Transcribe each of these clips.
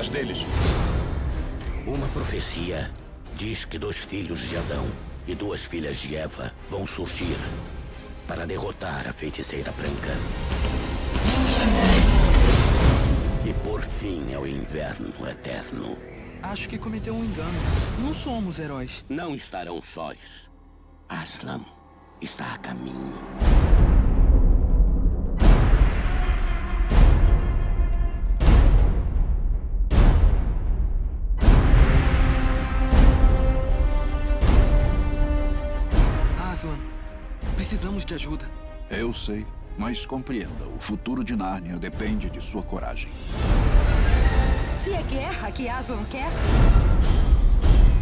atrás deles. Uma profecia diz que 2 filhos de Adão e 2 filhas de Eva vão surgir para derrotar a feiticeira branca. E por fim ao inverno eterno. Acho que cometeu um engano. Não somos heróis. Não estarão sós. Aslan está a caminho. Aslan, precisamos de ajuda. Eu sei, mas compreenda, o futuro de Nárnia depende de sua coragem. Se é guerra que Aslan quer,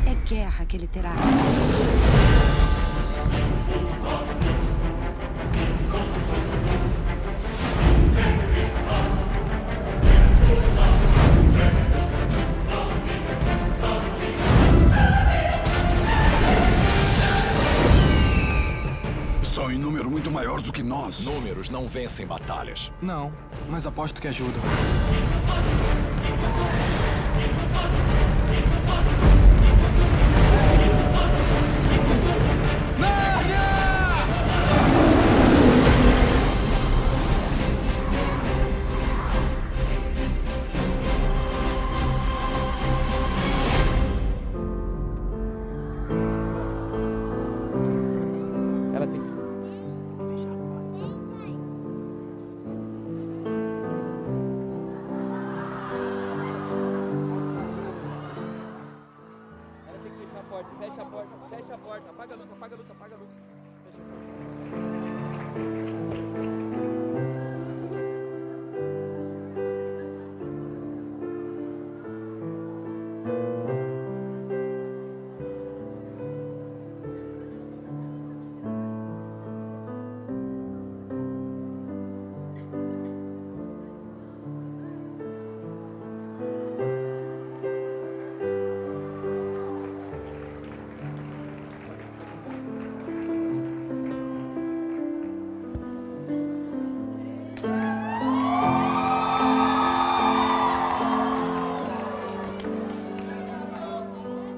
é guerra que ele terá. Estão em número muito maior do que nós. Números não vencem batalhas. Não, mas aposto que ajudam. Ela tem que fechar a porta. Ela tem que fechar a porta. Fecha a porta. Fecha a porta. Apaga a luz, apaga a luz, apaga a luz. Fecha a porta.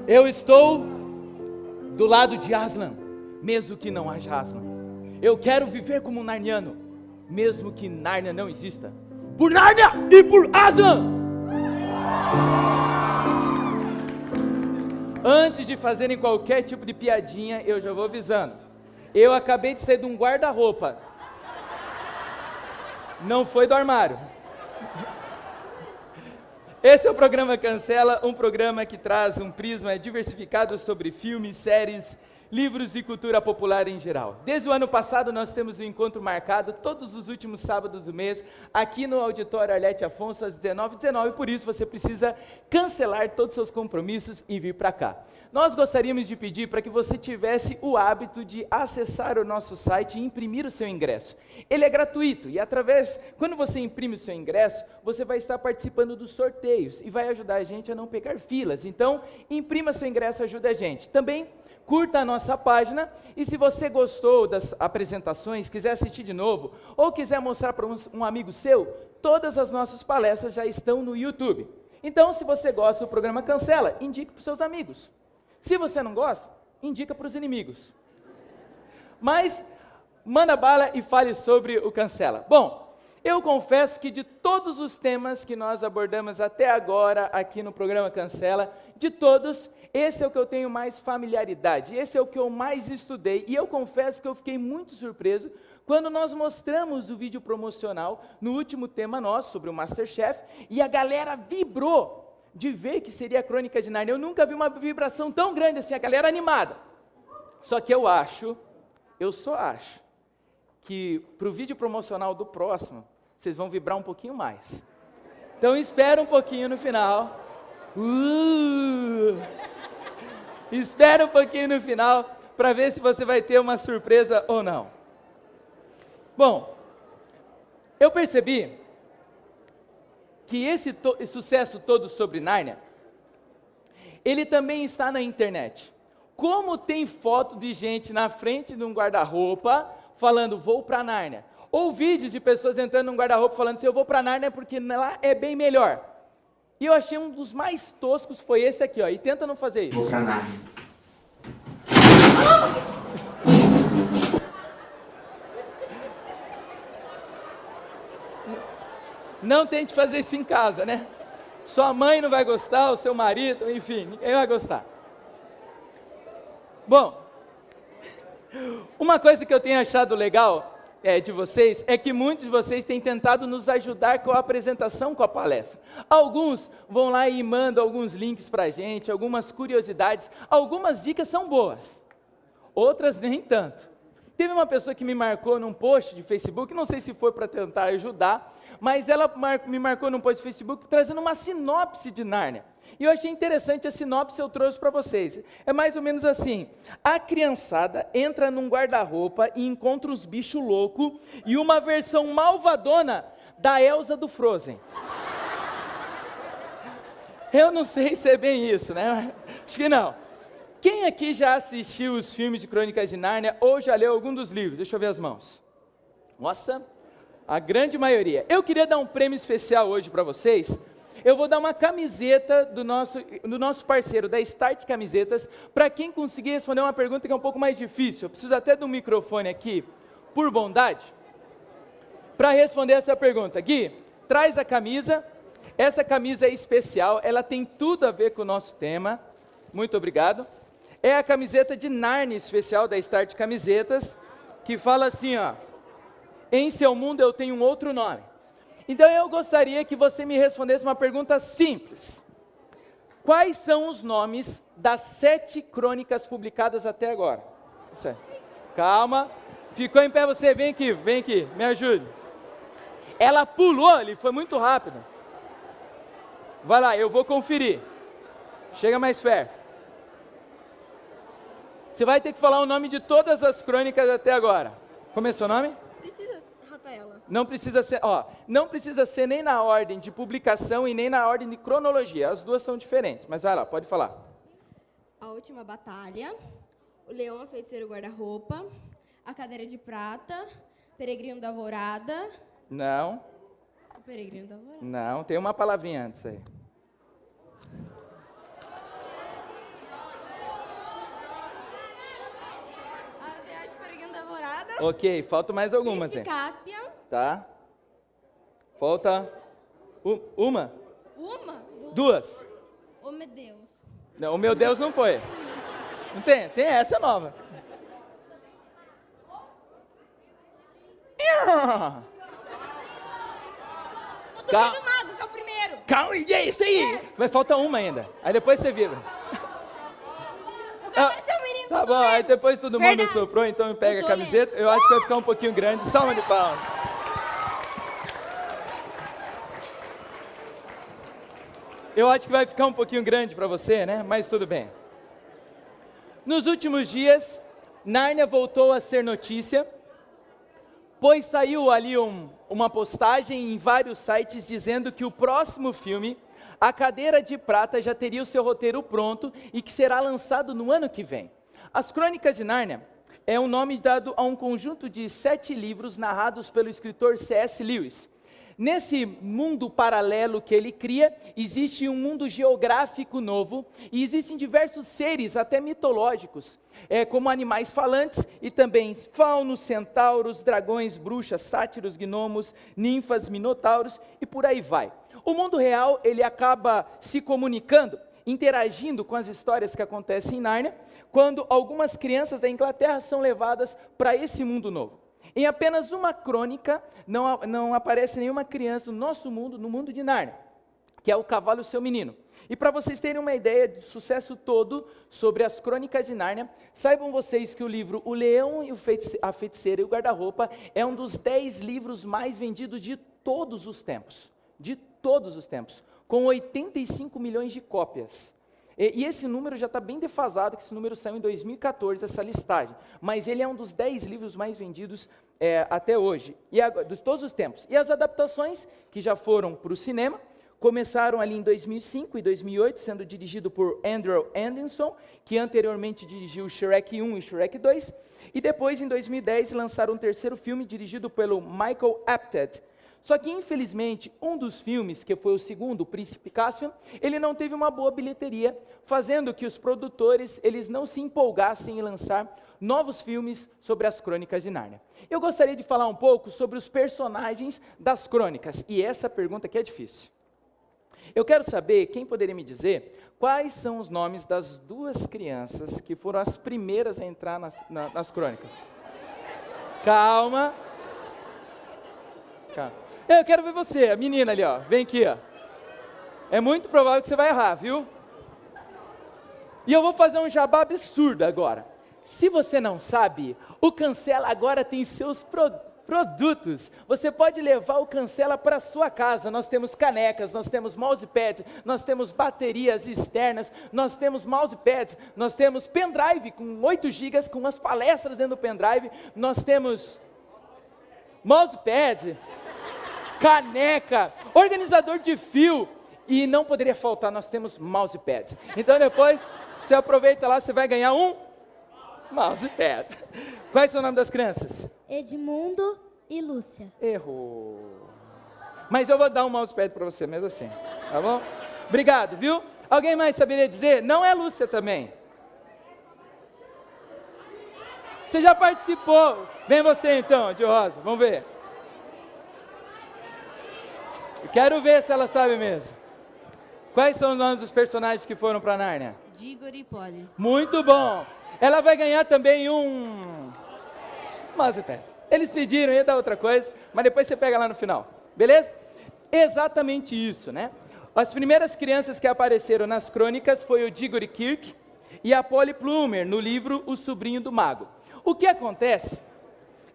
Eu estou do lado de Aslan, mesmo que não haja Aslan. Eu quero viver como um narniano, mesmo que Nárnia não exista. Por Nárnia e por Aslan! Antes de fazerem qualquer tipo de piadinha, eu já vou avisando. Eu acabei de sair de um guarda-roupa. Não foi do armário. Esse é o programa Cancela, um programa que traz um prisma diversificado sobre filmes, séries, livros e cultura popular em geral. Desde o ano passado nós temos um encontro marcado todos os últimos sábados do mês, aqui no Auditório Arlete Afonso às 19h19, por isso você precisa cancelar todos os seus compromissos e vir para cá. Nós gostaríamos de pedir para que você tivesse o hábito de acessar o nosso site e imprimir o seu ingresso. Ele é gratuito e quando você imprime o seu ingresso, você vai estar participando dos sorteios e vai ajudar a gente a não pegar filas. Então, imprima seu ingresso, ajuda a gente. Também curta a nossa página e se você gostou das apresentações, quiser assistir de novo ou quiser mostrar para um amigo seu, todas as nossas palestras já estão no YouTube. Então, se você gosta do programa Cancela, indique para os seus amigos. Se você não gosta, indica para os inimigos. Mas, manda bala e fale sobre o Cancela. Bom, eu confesso que de todos os temas que nós abordamos até agora aqui no programa Cancela, de todos, esse é o que eu tenho mais familiaridade, esse é o que eu mais estudei, e eu confesso que eu fiquei muito surpreso quando nós mostramos o vídeo promocional no último tema nosso, sobre o MasterChef, e a galera vibrou de ver que seria a Crônica de Nárnia. Eu nunca vi uma vibração tão grande assim, a galera animada. Só que eu só acho, que para o vídeo promocional do próximo, vocês vão vibrar um pouquinho mais. Então espera um pouquinho no final. Espera um pouquinho no final, para ver se você vai ter uma surpresa ou não. Bom, eu percebi que esse sucesso todo sobre Nárnia, ele também está na internet. Como tem foto de gente na frente de um guarda-roupa, falando, vou para Nárnia. Ou vídeos de pessoas entrando num guarda-roupa falando assim, eu vou para Nárnia porque lá é bem melhor. E eu achei um dos mais toscos foi esse aqui, ó. E tenta não fazer isso. Vou pra Nárnia. Não tente fazer isso em casa, né? Sua mãe não vai gostar, o seu marido, enfim, ninguém vai gostar. Bom, uma coisa que eu tenho achado legal de vocês é que muitos de vocês têm tentado nos ajudar com a apresentação, com a palestra. Alguns vão lá e mandam alguns links para a gente, algumas curiosidades, algumas dicas são boas, outras nem tanto. Teve uma pessoa que me marcou num post de Facebook, não sei se foi para tentar ajudar, mas ela me marcou num post de Facebook trazendo uma sinopse de Nárnia. E eu achei interessante a sinopse, eu trouxe para vocês. É mais ou menos assim: a criançada entra num guarda-roupa e encontra uns bichos loucos e uma versão malvadona da Elsa do Frozen. Eu não sei se é bem isso, né? Acho que não. Quem aqui já assistiu os filmes de Crônicas de Nárnia ou já leu algum dos livros? Deixa eu ver as mãos. Nossa, a grande maioria. Eu queria dar um prêmio especial hoje para vocês. Eu vou dar uma camiseta do nosso parceiro, da Start Camisetas, para quem conseguir responder uma pergunta que é um pouco mais difícil. Eu preciso até de um microfone aqui, por bondade, para responder essa pergunta. Gui, traz a camisa. Essa camisa é especial, ela tem tudo a ver com o nosso tema. Muito obrigado. É a camiseta de Nárnia especial da Start Camisetas, que fala assim, ó: em seu mundo eu tenho um outro nome. Então eu gostaria que você me respondesse uma pergunta simples. Quais são os nomes das 7 crônicas publicadas até agora? Calma, ficou em pé você, vem aqui, me ajude. Ela pulou ali, foi muito rápido. Vai lá, eu vou conferir. Chega mais perto. Você vai ter que falar o nome de todas as crônicas até agora. Como é seu nome? Rafaela. Não precisa ser, não precisa ser nem na ordem de publicação e nem na ordem de cronologia. As duas são diferentes, mas vai lá, pode falar. A Última Batalha, O Leão, a Feiticeira e o Guarda-Roupa, A Cadeira de Prata, Peregrino da Alvorada. Não. O Peregrino da Alvorada. Não, tem uma palavrinha antes aí. A Viagem do Peregrino da Alvorada. Ok, faltam mais algumas. Príncipe Cáspia. Tá. Falta uma? Uma? Duas. Oh, meu Deus. Não, o meu Deus não foi. Não tem? Tem essa nova. O Super do Mago, que é o primeiro. Calma, e é isso aí. Mas falta uma ainda. Aí depois você vira. Tá bom, aí depois todo mundo soprou, então pega a camiseta. Eu acho que vai ficar um pouquinho grande. Salva de palmas. Eu acho que vai ficar um pouquinho grande para você, né? Mas tudo bem. Nos últimos dias, Nárnia voltou a ser notícia, pois saiu ali uma postagem em vários sites dizendo que o próximo filme, A Cadeira de Prata, já teria o seu roteiro pronto e que será lançado no ano que vem. As Crônicas de Nárnia é um nome dado a um conjunto de 7 livros narrados pelo escritor C.S. Lewis. Nesse mundo paralelo que ele cria, existe um mundo geográfico novo e existem diversos seres, até mitológicos, como animais falantes e também faunos, centauros, dragões, bruxas, sátiros, gnomos, ninfas, minotauros e por aí vai. O mundo real, ele acaba se comunicando, interagindo com as histórias que acontecem em Nárnia, quando algumas crianças da Inglaterra são levadas para esse mundo novo. Em apenas uma crônica, não aparece nenhuma criança no nosso mundo, no mundo de Nárnia, que é o Cavalo e o Seu Menino. E para vocês terem uma ideia do sucesso todo sobre as Crônicas de Nárnia, saibam vocês que o livro O Leão, a Feiticeira e o Guarda-Roupa é um dos 10 livros mais vendidos de todos os tempos. De todos os tempos. Com 85 milhões de cópias. E esse número já está bem defasado, que esse número saiu em 2014, essa listagem. Mas ele é um dos 10 livros mais vendidos até hoje, de todos os tempos. E as adaptações, que já foram para o cinema, começaram ali em 2005 e 2008, sendo dirigido por Andrew Anderson, que anteriormente dirigiu Shrek 1 e Shrek 2. E depois, em 2010, lançaram um terceiro filme, dirigido pelo Michael Apted, Só que, infelizmente, um dos filmes, que foi o segundo, O Príncipe Caspian, ele não teve uma boa bilheteria, fazendo que os produtores eles não se empolgassem em lançar novos filmes sobre as Crônicas de Nárnia. Eu gostaria de falar um pouco sobre os personagens das Crônicas, e essa pergunta aqui é difícil. Eu quero saber, quem poderia me dizer, quais são os nomes das duas crianças que foram as primeiras a entrar nas Crônicas? Calma. Calma. Eu quero ver você, a menina ali, ó. Vem aqui, ó. É muito provável que você vai errar, viu? E eu vou fazer um jabá absurdo agora. Se você não sabe, o Cancela agora tem seus produtos. Você pode levar o Cancela para sua casa. Nós temos canecas, nós temos mousepads, nós temos baterias externas, nós temos mousepads, nós temos pendrive com 8 GB, com umas palestras dentro do pendrive, nós temos mousepad, caneca, organizador de fio, e não poderia faltar, nós temos mousepad. Então depois, você aproveita lá, você vai ganhar um mousepad. Quais são o nome das crianças? Edmundo e Lúcia. Errou. Mas eu vou dar um mousepad para você mesmo assim, tá bom? Obrigado, viu? Alguém mais saberia dizer? Não é Lúcia também. Você já participou. Vem você então, de rosa, vamos ver. Eu quero ver se ela sabe mesmo. Quais são os nomes dos personagens que foram para Nárnia? Dígore e Polly. Muito bom. Ela vai ganhar também um mousepad. Eles pediram, ia dar outra coisa, mas depois você pega lá no final, beleza? Exatamente isso, né? As primeiras crianças que apareceram nas crônicas foi o Dígore Kirk e a Polly Plummer, no livro O Sobrinho do Mago. O que acontece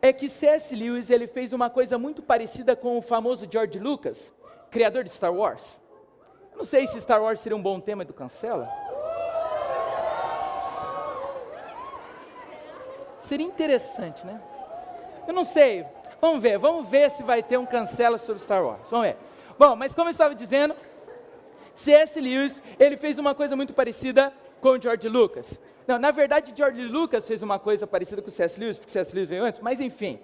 é que C.S. Lewis ele fez uma coisa muito parecida com o famoso George Lucas, criador de Star Wars. Eu não sei se Star Wars seria um bom tema do Cancela. Seria interessante, né? Eu não sei. Vamos ver se vai ter um Cancela sobre Star Wars. Vamos ver. Bom, mas como eu estava dizendo, C.S. Lewis, ele fez uma coisa muito parecida com o George Lucas. Não, na verdade, George Lucas fez uma coisa parecida com o C.S. Lewis, porque C.S. Lewis veio antes, mas enfim.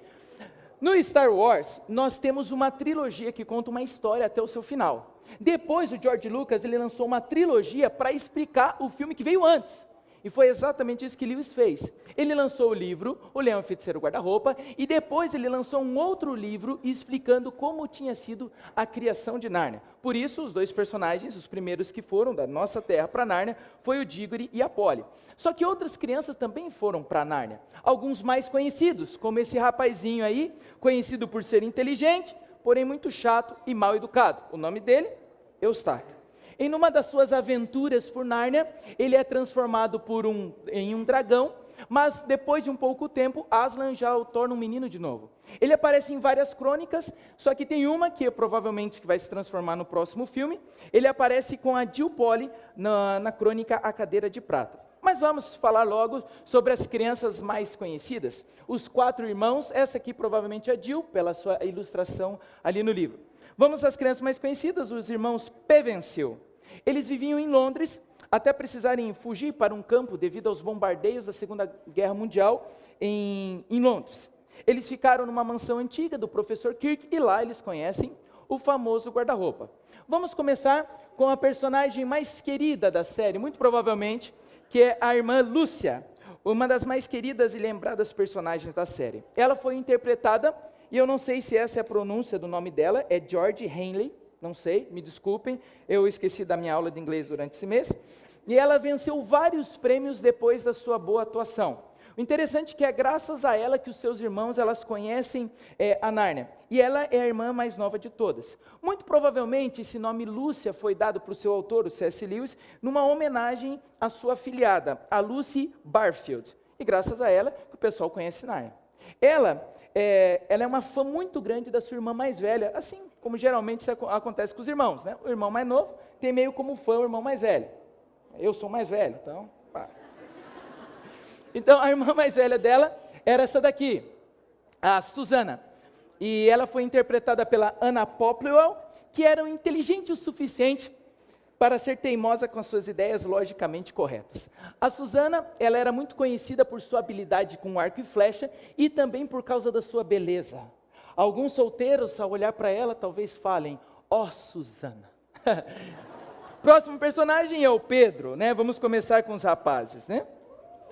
No Star Wars, nós temos uma trilogia que conta uma história até o seu final. Depois, o George Lucas, ele lançou uma trilogia para explicar o filme que veio antes. E foi exatamente isso que Lewis fez. Ele lançou o livro, O Leão e o Feiticeiro Guarda-Roupa, e depois ele lançou um outro livro explicando como tinha sido a criação de Nárnia. Por isso, os dois personagens, os primeiros que foram da nossa terra para Nárnia, foi o Dígore e a Polly. Só que outras crianças também foram para Nárnia. Alguns mais conhecidos, como esse rapazinho aí, conhecido por ser inteligente, porém muito chato e mal educado. O nome dele, Eustáquio. Em uma das suas aventuras por Nárnia, ele é transformado em um dragão, mas depois de um pouco tempo, Aslan já o torna um menino de novo. Ele aparece em várias crônicas, só que tem uma que provavelmente que vai se transformar no próximo filme. Ele aparece com a Jill Polly na crônica A Cadeira de Prata. Mas vamos falar logo sobre as crianças mais conhecidas. Os 4 irmãos, essa aqui provavelmente é a Jill, pela sua ilustração ali no livro. Vamos às crianças mais conhecidas, os irmãos Pevensill. Eles viviam em Londres, até precisarem fugir para um campo devido aos bombardeios da Segunda Guerra Mundial em Londres. Eles ficaram numa mansão antiga do professor Kirk e lá eles conhecem o famoso guarda-roupa. Vamos começar com a personagem mais querida da série, muito provavelmente, que é a irmã Lúcia, uma das mais queridas e lembradas personagens da série. Ela foi interpretada, e eu não sei se essa é a pronúncia do nome dela, é George Henley, não sei, me desculpem, eu esqueci da minha aula de inglês durante esse mês, e ela venceu vários prêmios depois da sua boa atuação. O interessante é que é graças a ela que os seus irmãos, elas conhecem a Nárnia, e ela é a irmã mais nova de todas. Muito provavelmente esse nome Lúcia foi dado para o seu autor, o C.S. Lewis, numa homenagem à sua afilhada, a Lucy Barfield, e graças a ela que o pessoal conhece Nárnia. Ela é uma fã muito grande da sua irmã mais velha, assim como geralmente isso acontece com os irmãos, né? O irmão mais novo tem meio como fã o irmão mais velho. Eu sou mais velho, então... pá. Então, a irmã mais velha dela era essa daqui, a Susana. E ela foi interpretada pela Anna Popplewell, que era inteligente o suficiente para ser teimosa com as suas ideias logicamente corretas. A Susana, ela era muito conhecida por sua habilidade com arco e flecha e também por causa da sua beleza. Alguns solteiros, ao olhar para ela, talvez falem, ó Susana. Próximo personagem é o Pedro, né? Vamos começar com os rapazes, né?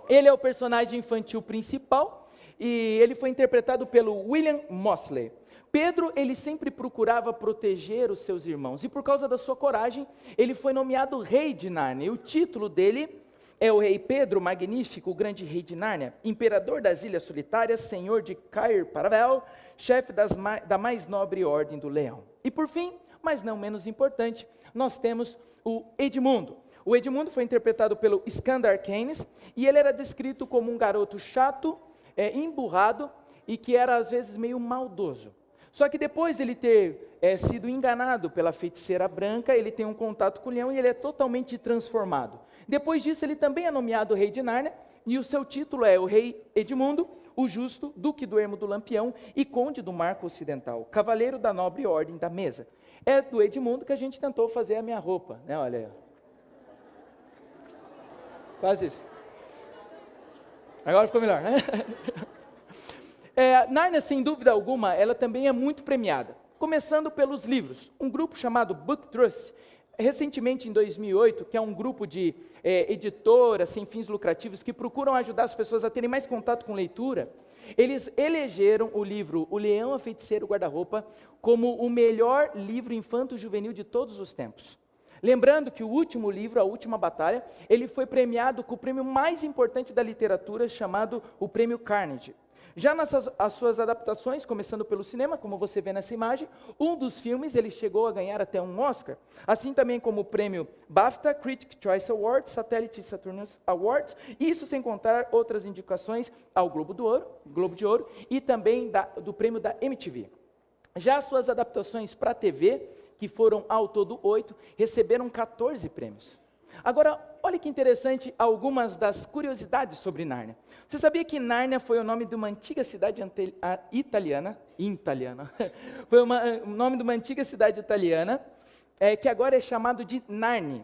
Ele é o personagem infantil principal e ele foi interpretado pelo William Moseley. Pedro, ele sempre procurava proteger os seus irmãos e por causa da sua coragem, ele foi nomeado rei de Nárnia. E o título dele é o rei Pedro Magnífico, o grande rei de Nárnia, imperador das Ilhas Solitárias, senhor de Cair Paravel, chefe da mais nobre ordem do leão. E por fim, mas não menos importante, nós temos o Edmundo. O Edmundo foi interpretado pelo Skandar Keynes e ele era descrito como um garoto chato, emburrado e que era às vezes meio maldoso. Só que depois ele ter sido enganado pela feiticeira branca, ele tem um contato com o leão e ele é totalmente transformado. Depois disso ele também é nomeado rei de Nárnia e o seu título é o rei Edmundo, o justo, duque do ermo do Lampião e conde do Marco Ocidental, cavaleiro da nobre ordem da mesa. É do Edmundo que a gente tentou fazer a minha roupa, né? Olha aí. Quase isso. Agora ficou melhor, né? Nárnia, sem dúvida alguma, ela também é muito premiada. Começando pelos livros. Um grupo chamado Book Trust, recentemente em 2008, que é um grupo de editoras sem fins lucrativos que procuram ajudar as pessoas a terem mais contato com leitura, eles elegeram o livro O Leão, a Feiticeira e o Guarda-Roupa como o melhor livro infanto-juvenil de todos os tempos. Lembrando que o último livro, A Última Batalha, ele foi premiado com o prêmio mais importante da literatura, chamado o Prêmio Carnegie. Já nas suas adaptações, começando pelo cinema, como você vê nessa imagem, um dos filmes ele chegou a ganhar até um Oscar, assim também como o prêmio BAFTA, Critics' Choice Awards, Satellite Saturnus Awards, isso sem contar outras indicações ao Globo de Ouro e também do prêmio da MTV. Já as suas adaptações para a TV, que foram ao todo 8, receberam 14 prêmios. Agora, olha que interessante algumas das curiosidades sobre Nárnia. Você sabia que Nárnia foi o nome de uma antiga cidade italiana? Foi o nome de uma antiga cidade italiana, que agora é chamado de Narni.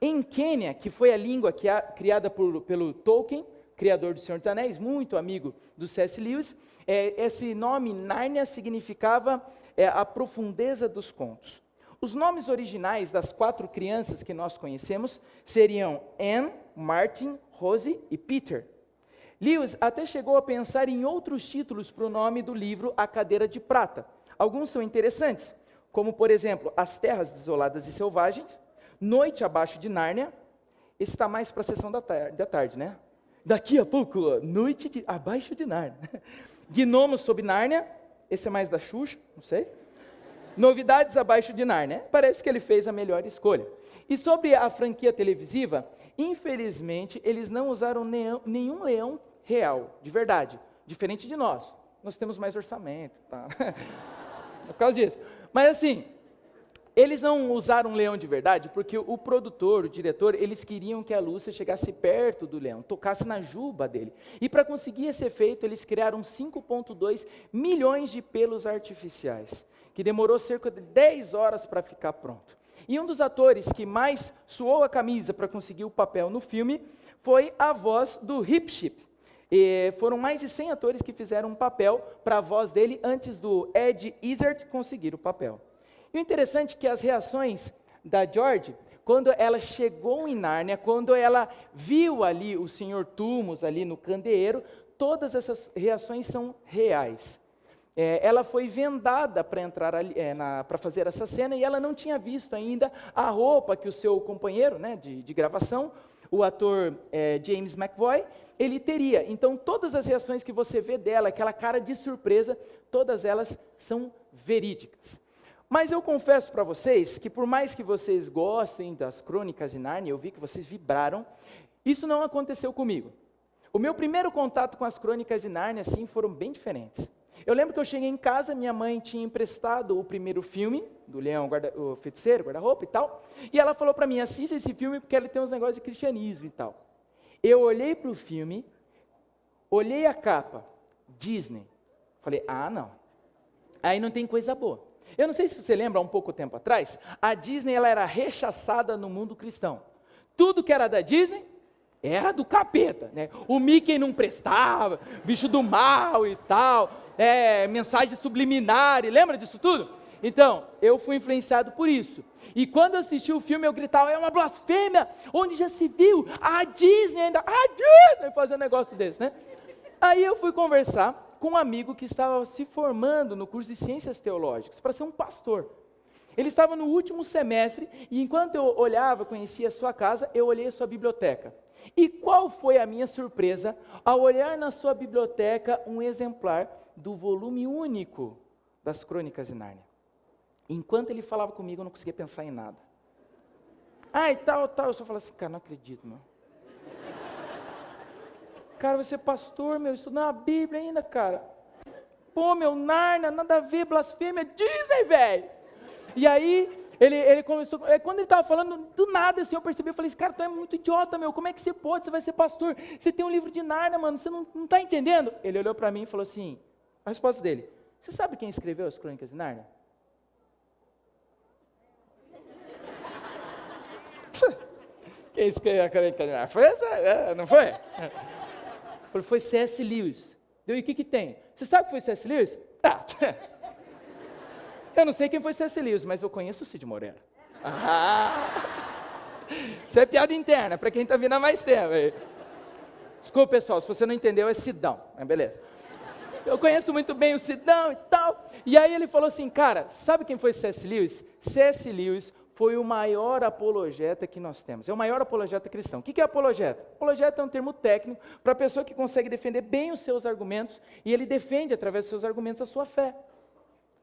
Em Quênia, que foi a língua criada pelo Tolkien, criador do Senhor dos Anéis, muito amigo do C.S. Lewis, esse nome Nárnia significava a profundeza dos contos. Os nomes originais das 4 crianças que nós conhecemos seriam Anne, Martin, Rosie e Peter. Lewis até chegou a pensar em outros títulos para o nome do livro A Cadeira de Prata. Alguns são interessantes, como por exemplo, As Terras Desoladas e Selvagens, Noite Abaixo de Nárnia, esse está mais para a sessão da tarde, né? Daqui a pouco, Noite Abaixo de Nárnia. Gnomos sob Nárnia, esse é mais da Xuxa, não sei. Novidades Abaixo de Nárnia, parece que ele fez a melhor escolha. E sobre a franquia televisiva, infelizmente, eles não usaram nenhum leão real, de verdade, diferente de nós. Nós temos mais orçamento, tá? É por causa disso. Mas assim, eles não usaram um leão de verdade porque o produtor, o diretor, eles queriam que a Lúcia chegasse perto do leão, tocasse na juba dele. E para conseguir esse efeito, eles criaram 5,2 milhões de pelos artificiais, que demorou cerca de 10 horas para ficar pronto. E um dos atores que mais suou a camisa para conseguir o papel no filme foi a voz do Hip Chip. Foram mais de 100 atores que fizeram um papel para a voz dele antes do Ed Izzard conseguir o papel. E o interessante é que as reações da George, quando ela chegou em Nárnia, quando ela viu ali o Sr. Tumos ali no candeeiro, todas essas reações são reais. Ela foi vendada para entrar para fazer essa cena e ela não tinha visto ainda a roupa que o seu companheiro, né, de gravação, o ator James McAvoy, ele teria. Então todas as reações que você vê dela, aquela cara de surpresa, todas elas são verídicas. Mas eu confesso para vocês que por mais que vocês gostem das Crônicas de Nárnia, eu vi que vocês vibraram, isso não aconteceu comigo. O meu primeiro contato com as Crônicas de Nárnia, assim, foram bem diferentes. Eu lembro que eu cheguei em casa, minha mãe tinha emprestado o primeiro filme, do Leão, o Feiticeiro, Guarda-Roupa e tal, e ela falou para mim, assista esse filme porque ele tem uns negócios de cristianismo e tal. Eu olhei para o filme, olhei a capa, Disney, falei, não, aí não tem coisa boa. Eu não sei se você lembra, há um pouco tempo atrás, a Disney ela era rechaçada no mundo cristão. Tudo que era da Disney era do capeta, né? O Mickey não prestava, bicho do mal e tal, mensagem subliminar, lembra disso tudo? Então, eu fui influenciado por isso. E quando eu assisti o filme, eu gritava, é uma blasfêmia, onde já se viu a Disney fazendo um negócio desse, né? Aí eu fui conversar com um amigo que estava se formando no curso de Ciências Teológicas, para ser um pastor. Ele estava no último semestre, e enquanto eu olhava, conhecia a sua casa, eu olhei a sua biblioteca. E qual foi a minha surpresa ao olhar na sua biblioteca um exemplar do volume único das Crônicas de Nárnia? Enquanto ele falava comigo, eu não conseguia pensar em nada. E tal, eu só falava assim, cara, não acredito, meu. Cara, vai ser pastor, meu, estudando a Bíblia ainda, cara. Pô, meu, Nárnia, nada a ver, blasfêmia, Disney, velho. E aí, ele começou, quando ele estava falando, do nada, assim, eu percebi, eu falei, cara, tu é muito idiota, meu, como é que você pode, você vai ser pastor, você tem um livro de Nárnia, mano, você não está entendendo? Ele olhou para mim e falou assim, a resposta dele, você sabe quem escreveu as Crônicas de Nárnia? Quem escreveu a Crônica de Nárnia? Foi essa, não foi? Foi C.S. Lewis. E o que tem? Você sabe que foi C.S. Lewis? Tá. Eu não sei quem foi C.S. Lewis, mas eu conheço o Cid Moreira. Isso é piada interna, para quem está vindo há mais tempo. Desculpa, pessoal, se você não entendeu, é Sidão. Mas beleza. Eu conheço muito bem o Sidão e tal. E aí ele falou assim, cara, sabe quem foi C.S. Lewis? C.S. Lewis foi o maior apologeta que nós temos. É o maior apologeta cristão. O que é apologeta? Apologeta é um termo técnico para a pessoa que consegue defender bem os seus argumentos, e ele defende, através dos seus argumentos, a sua fé.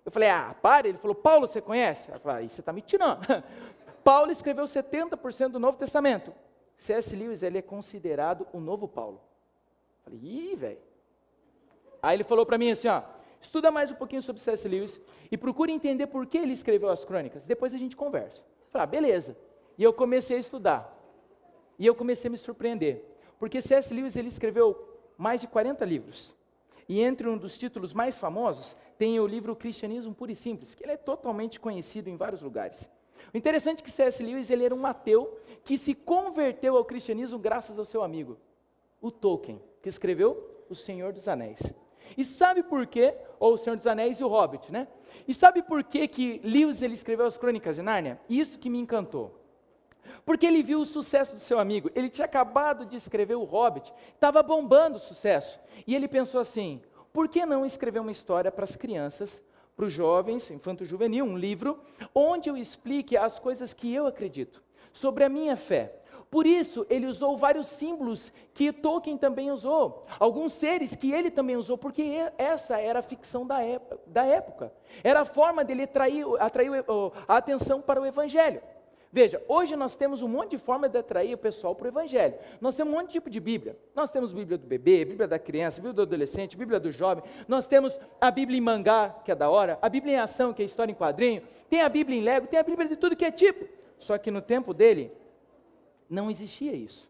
Eu falei, para. Ele falou, Paulo, você conhece? Eu falei, você está me tirando. Paulo escreveu 70% do Novo Testamento. C.S. Lewis, ele é considerado o novo Paulo. Eu falei, velho. Aí ele falou para mim assim, estuda mais um pouquinho sobre C.S. Lewis e procure entender por que ele escreveu as crônicas, depois a gente conversa. Eu falei, beleza. E eu comecei a estudar. E eu comecei a me surpreender. Porque C.S. Lewis, ele escreveu mais de 40 livros. E entre um dos títulos mais famosos, tem o livro Cristianismo Puro e Simples, que ele é totalmente conhecido em vários lugares. O interessante é que C.S. Lewis, ele era um ateu que se converteu ao cristianismo graças ao seu amigo, o Tolkien, que escreveu O Senhor dos Anéis. E sabe por quê? Ou O Senhor dos Anéis e o Hobbit, né? E sabe por quê que Lewis, ele escreveu as Crônicas de Nárnia? Isso que me encantou. Porque ele viu o sucesso do seu amigo. Ele tinha acabado de escrever o Hobbit, estava bombando o sucesso. E ele pensou assim, por que não escrever uma história para as crianças, para os jovens, infanto-juvenil, um livro, onde eu explique as coisas que eu acredito, sobre a minha fé. Por isso, ele usou vários símbolos que Tolkien também usou, alguns seres que ele também usou, porque essa era a ficção da época. Era a forma dele atrair a atenção para o Evangelho. Veja, hoje nós temos um monte de forma de atrair o pessoal para o Evangelho. Nós temos um monte de tipo de Bíblia. Nós temos Bíblia do bebê, Bíblia da criança, Bíblia do adolescente, Bíblia do jovem. Nós temos a Bíblia em mangá, que é da hora, a Bíblia em ação, que é história em quadrinho, tem a Bíblia em Lego, tem a Bíblia de tudo que é tipo. Só que no tempo dele, não existia isso.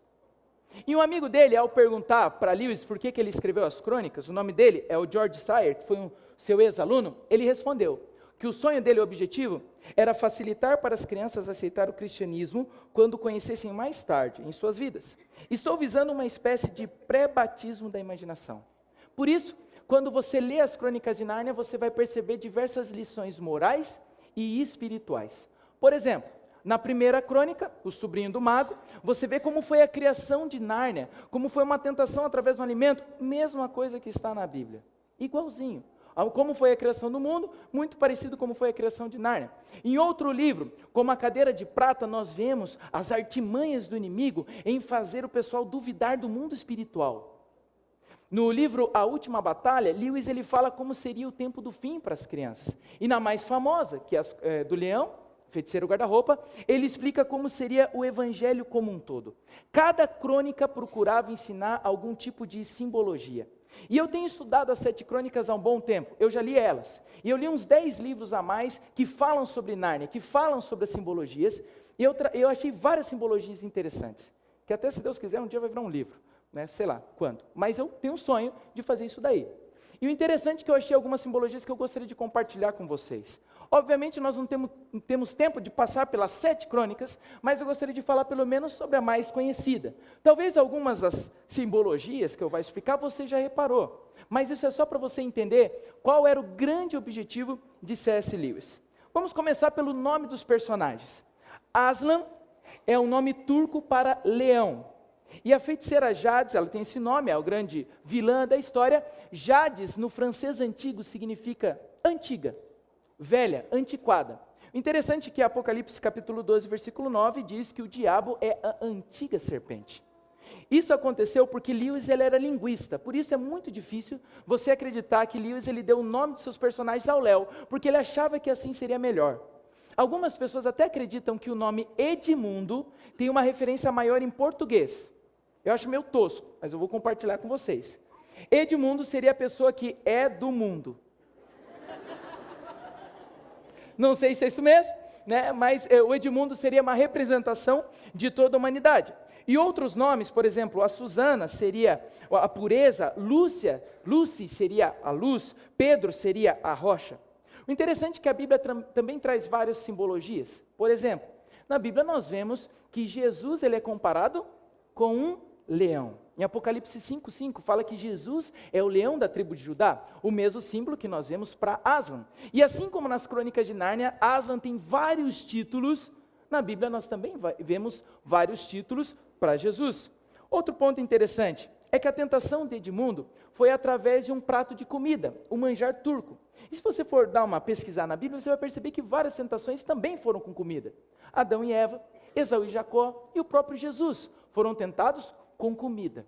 E um amigo dele, ao perguntar para Lewis por que ele escreveu as crônicas, o nome dele é o George Sire, que foi um seu ex-aluno, ele respondeu que o sonho dele, o objetivo, era facilitar para as crianças aceitar o cristianismo quando o conhecessem mais tarde em suas vidas. Estou visando uma espécie de pré-batismo da imaginação. Por isso, quando você lê as Crônicas de Nárnia, você vai perceber diversas lições morais e espirituais. Por exemplo, na primeira crônica, o sobrinho do mago, você vê como foi a criação de Nárnia, como foi uma tentação através do alimento, mesma coisa que está na Bíblia, igualzinho. Como foi a criação do mundo, muito parecido como foi a criação de Nárnia. Em outro livro, como a cadeira de prata, nós vemos as artimanhas do inimigo em fazer o pessoal duvidar do mundo espiritual. No livro A Última Batalha, Lewis ele fala como seria o tempo do fim para as crianças. E na mais famosa, que é do Leão, Feiticeiro Guarda-Roupa, ele explica como seria o evangelho como um todo. Cada crônica procurava ensinar algum tipo de simbologia. E eu tenho estudado as 7 crônicas há um bom tempo, eu já li elas. E eu li uns 10 livros a mais que falam sobre Nárnia, que falam sobre as simbologias. E eu achei várias simbologias interessantes. Que até se Deus quiser, um dia vai virar um livro, né? Sei lá quando. Mas eu tenho um sonho de fazer isso daí. E o interessante é que eu achei algumas simbologias que eu gostaria de compartilhar com vocês. Obviamente nós não temos tempo de passar pelas 7 crônicas, mas eu gostaria de falar pelo menos sobre a mais conhecida. Talvez algumas das simbologias que eu vou explicar você já reparou, mas isso é só para você entender qual era o grande objetivo de C.S. Lewis. Vamos começar pelo nome dos personagens. Aslan é um nome turco para leão. E a feiticeira Jades, ela tem esse nome, é o grande vilã da história. Jades, no francês antigo, significa antiga, velha, antiquada. O interessante é que Apocalipse capítulo 12, versículo 9, diz que o diabo é a antiga serpente. Isso aconteceu porque Lewis ele era linguista, por isso é muito difícil você acreditar que Lewis ele deu o nome de seus personagens ao Léo, porque ele achava que assim seria melhor. Algumas pessoas até acreditam que o nome Edmundo tem uma referência maior em português. Eu acho meio tosco, mas eu vou compartilhar com vocês. Edmundo seria a pessoa que é do mundo. Não sei se é isso mesmo, né? Mas o Edmundo seria uma representação de toda a humanidade. E outros nomes, por exemplo, a Susana seria a pureza, Lucy seria a luz, Pedro seria a rocha. O interessante é que a Bíblia também traz várias simbologias. Por exemplo, na Bíblia nós vemos que Jesus ele é comparado com um leão. Em Apocalipse 5:5 fala que Jesus é o leão da tribo de Judá, o mesmo símbolo que nós vemos para Aslan. E assim como nas Crônicas de Nárnia, Aslan tem vários títulos, na Bíblia nós também vemos vários títulos para Jesus. Outro ponto interessante é que a tentação de Edmundo foi através de um prato de comida, o manjar turco. E se você for dar uma pesquisar na Bíblia, você vai perceber que várias tentações também foram com comida. Adão e Eva, Esaú e Jacó e o próprio Jesus foram tentados com comida.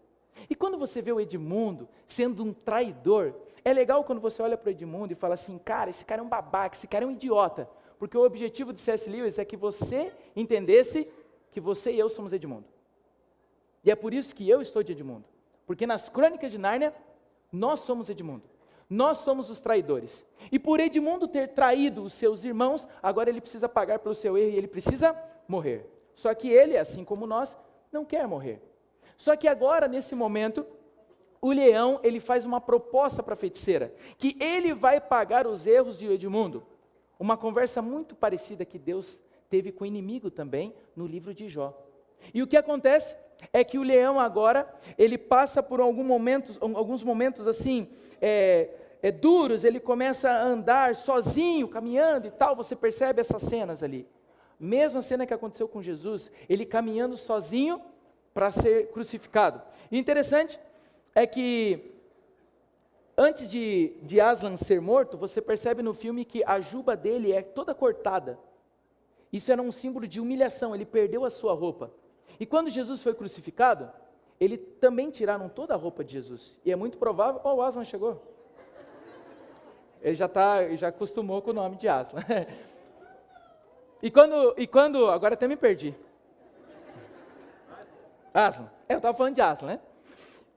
E quando você vê o Edmundo sendo um traidor, é legal quando você olha para o Edmundo e fala assim, cara, esse cara é um babaca, esse cara é um idiota. Porque o objetivo de C.S. Lewis é que você entendesse que você e eu somos Edmundo. E é por isso que eu estou de Edmundo. Porque nas Crônicas de Nárnia, nós somos Edmundo. Nós somos os traidores. E por Edmundo ter traído os seus irmãos, agora ele precisa pagar pelo seu erro e ele precisa morrer. Só que ele, assim como nós, não quer morrer. Só que agora, nesse momento, o leão, ele faz uma proposta para a feiticeira, que ele vai pagar os erros de Edmundo. Uma conversa muito parecida que Deus teve com o inimigo também, no livro de Jó. E o que acontece é que o leão agora, ele passa por alguns momentos assim, duros, ele começa a andar sozinho, caminhando e tal, você percebe essas cenas ali. Mesma cena que aconteceu com Jesus, ele caminhando sozinho para ser crucificado. E interessante é que antes de Aslan ser morto, você percebe no filme que a juba dele é toda cortada. Isso era um símbolo de humilhação, ele perdeu a sua roupa. E quando Jesus foi crucificado, ele também tiraram toda a roupa de Jesus. E é muito provável, o Aslan chegou. Ele já acostumou com o nome de Aslan. E quando, agora até me perdi. Aslan, eu estava falando de Aslan, né?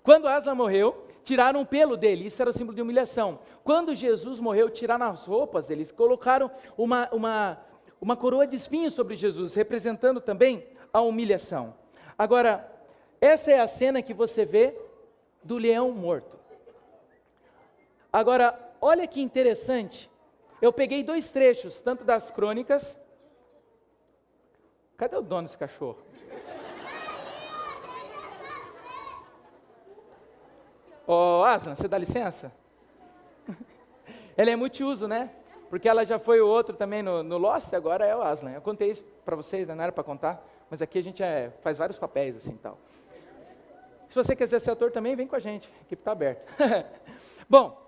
Quando Aslan morreu, tiraram o pelo dele, isso era símbolo de humilhação. Quando Jesus morreu, tiraram as roupas deles, colocaram uma coroa de espinhos sobre Jesus, representando também a humilhação. Agora, essa é a cena que você vê do leão morto. Agora, olha que interessante, eu peguei 2 trechos, tanto das crônicas. Cadê o dono desse cachorro? Ô, Aslan, você dá licença? Ela é multiuso, né? Porque ela já foi o outro também no Lost, agora é o Aslan. Eu contei isso para vocês, né? Não era para contar, mas aqui a gente faz vários papéis assim tal. Se você quiser ser ator também, vem com a gente, a equipe está aberta. Bom,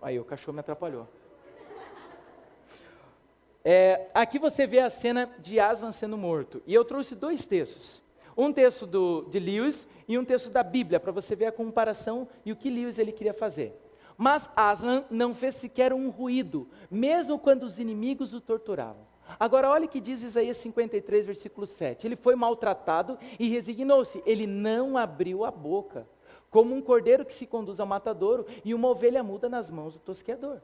aí o cachorro me atrapalhou. Aqui você vê a cena de Aslan sendo morto. E eu trouxe 2 textos. Um texto de Lewis e um texto da Bíblia, para você ver a comparação e o que Lewis ele queria fazer. Mas Aslan não fez sequer um ruído, mesmo quando os inimigos o torturavam. Agora olha o que diz Isaías 53, versículo 7. Ele foi maltratado e resignou-se. Ele não abriu a boca, como um cordeiro que se conduz ao matadouro e uma ovelha muda nas mãos do tosqueador.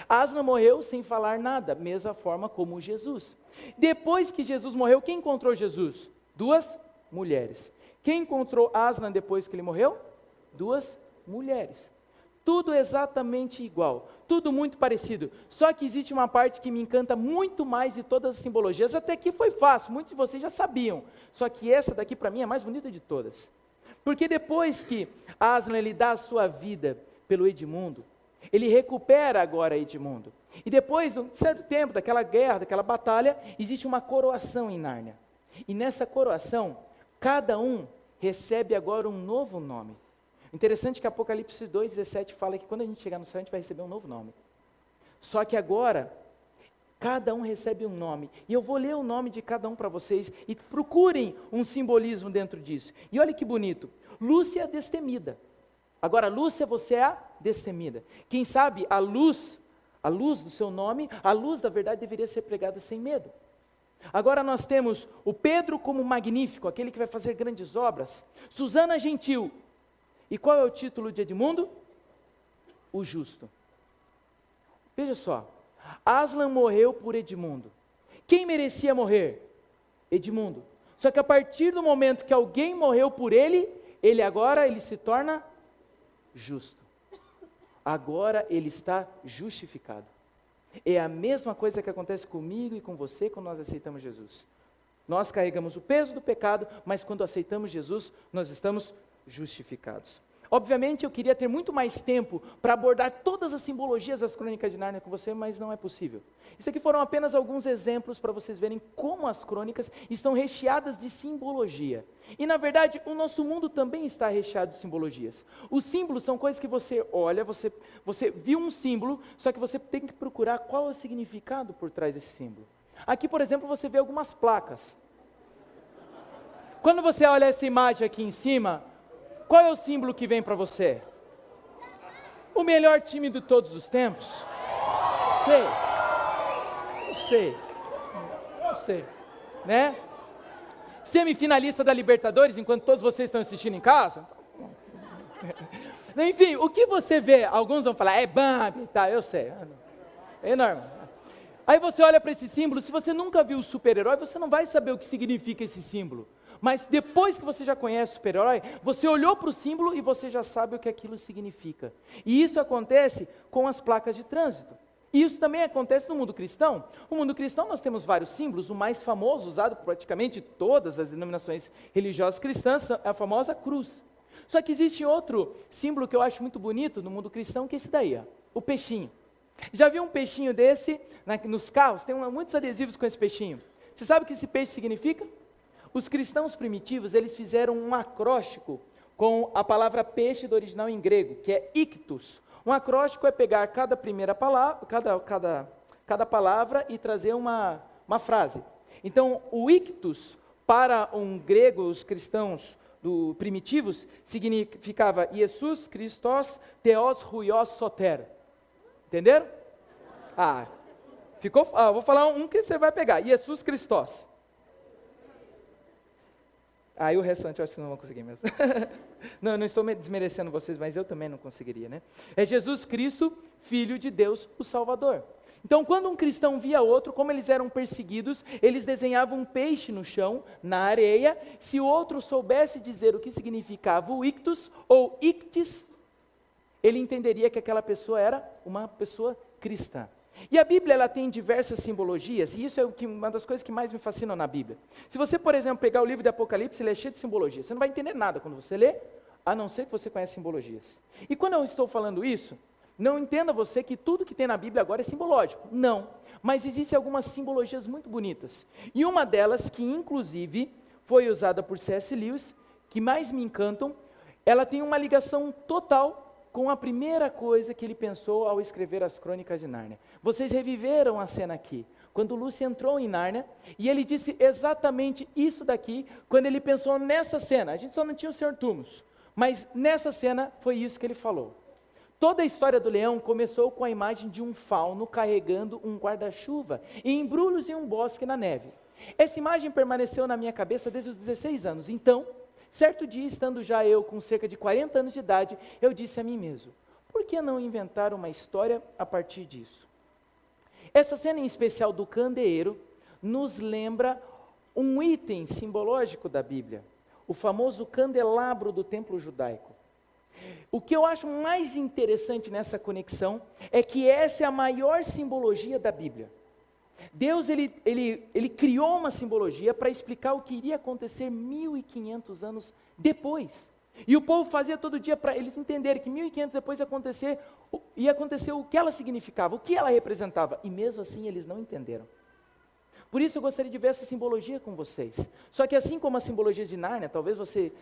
Aslan morreu sem falar nada, mesma forma como Jesus. Depois que Jesus morreu, quem encontrou Jesus? 2 mulheres. Quem encontrou Aslan depois que ele morreu? 2 mulheres. Tudo exatamente igual, tudo muito parecido. Só que existe uma parte que me encanta muito mais de todas as simbologias. Até que foi fácil, muitos de vocês já sabiam. Só que essa daqui para mim é a mais bonita de todas. Porque depois que Aslan ele dá a sua vida pelo Edmundo, ele recupera agora Edmundo. E depois de um certo tempo, daquela guerra, daquela batalha, existe uma coroação em Nárnia. E nessa coroação, cada um recebe agora um novo nome. Interessante que Apocalipse 2,17 fala que quando a gente chegar no céu, a gente vai receber um novo nome. Só que agora, cada um recebe um nome. E eu vou ler o nome de cada um para vocês e procurem um simbolismo dentro disso. E olha que bonito. Lúcia destemida. Agora, Lúcia, você é a destemida. Quem sabe a luz do seu nome, a luz da verdade deveria ser pregada sem medo. Agora nós temos o Pedro como magnífico, aquele que vai fazer grandes obras. Susana gentil. E qual é o título de Edmundo? O justo. Veja só, Aslan morreu por Edmundo. Quem merecia morrer? Edmundo. Só que a partir do momento que alguém morreu por ele, ele se torna justo. Agora ele está justificado. É a mesma coisa que acontece comigo e com você quando nós aceitamos Jesus. Nós carregamos o peso do pecado, mas quando aceitamos Jesus, nós estamos justificados. Obviamente eu queria ter muito mais tempo para abordar todas as simbologias das Crônicas de Nárnia com você, mas não é possível. Isso aqui foram apenas alguns exemplos para vocês verem como as crônicas estão recheadas de simbologia. E na verdade o nosso mundo também está recheado de simbologias. Os símbolos são coisas que você olha, você viu um símbolo, só que você tem que procurar qual é o significado por trás desse símbolo. Aqui, por exemplo, você vê algumas placas. Quando você olha essa imagem aqui em cima, qual é o símbolo que vem para você? O melhor time de todos os tempos? Sei, né? Semifinalista da Libertadores, enquanto todos vocês estão assistindo em casa? Enfim, o que você vê? Alguns vão falar, é Bambi, tá, eu sei. É enorme. Aí você olha para esse símbolo, se você nunca viu o super-herói, você não vai saber o que significa esse símbolo. Mas depois que você já conhece o super-herói, você olhou para o símbolo e você já sabe o que aquilo significa. E isso acontece com as placas de trânsito. E isso também acontece no mundo cristão. No mundo cristão nós temos vários símbolos, o mais famoso, usado por praticamente todas as denominações religiosas cristãs, é a famosa cruz. Só que existe outro símbolo que eu acho muito bonito no mundo cristão, que é esse daí, ó, o peixinho. Já viu um peixinho desse nos carros? Tem muitos adesivos com esse peixinho. Você sabe o que esse peixe significa? Os cristãos primitivos, eles fizeram um acróstico com a palavra peixe do original em grego, que é ictus. Um acróstico é pegar cada primeira palavra, cada palavra e trazer uma frase. Então, o ictus, para um grego, os cristãos primitivos, significava Jesus Christos Theos Huios Soter. Entenderam? Vou falar um que você vai pegar. Jesus Christos. Aí o restante eu acho que não vão conseguir mesmo. Não, eu não estou desmerecendo vocês, mas eu também não conseguiria, né? É Jesus Cristo, Filho de Deus, o Salvador. Então, quando um cristão via outro, como eles eram perseguidos, eles desenhavam um peixe no chão, na areia. Se o outro soubesse dizer o que significava o ictus ou ictis, ele entenderia que aquela pessoa era uma pessoa cristã. E a Bíblia ela tem diversas simbologias, e isso é uma das coisas que mais me fascinam na Bíblia. Se você, por exemplo, pegar o livro de Apocalipse, ele é cheio de simbologias. Você não vai entender nada quando você lê, a não ser que você conheça simbologias. E quando eu estou falando isso, não entenda você que tudo que tem na Bíblia agora é simbológico. Não. Mas existem algumas simbologias muito bonitas. E uma delas, que inclusive foi usada por C.S. Lewis, que mais me encantam, ela tem uma ligação total com a primeira coisa que ele pensou ao escrever as Crônicas de Nárnia. Vocês reviveram a cena aqui, quando Lúcia entrou em Nárnia, e ele disse exatamente isso daqui, quando ele pensou nessa cena. A gente só não tinha o Sr. Tumnus, mas nessa cena foi isso que ele falou. Toda a história do leão começou com a imagem de um fauno carregando um guarda-chuva e embrulhos em um bosque na neve. Essa imagem permaneceu na minha cabeça desde os 16 anos. Então, certo dia, estando já eu com cerca de 40 anos de idade, eu disse a mim mesmo, por que não inventar uma história a partir disso? Essa cena em especial do candeeiro nos lembra um item simbológico da Bíblia, o famoso candelabro do templo judaico. O que eu acho mais interessante nessa conexão é que essa é a maior simbologia da Bíblia. Deus ele criou uma simbologia para explicar o que iria acontecer 1500 anos depois. E o povo fazia todo dia para eles entenderem que 1500 depois ia acontecer o que ela significava, o que ela representava. E mesmo assim eles não entenderam. Por isso eu gostaria de ver essa simbologia com vocês. Só que assim como a simbologia de Nárnia, talvez você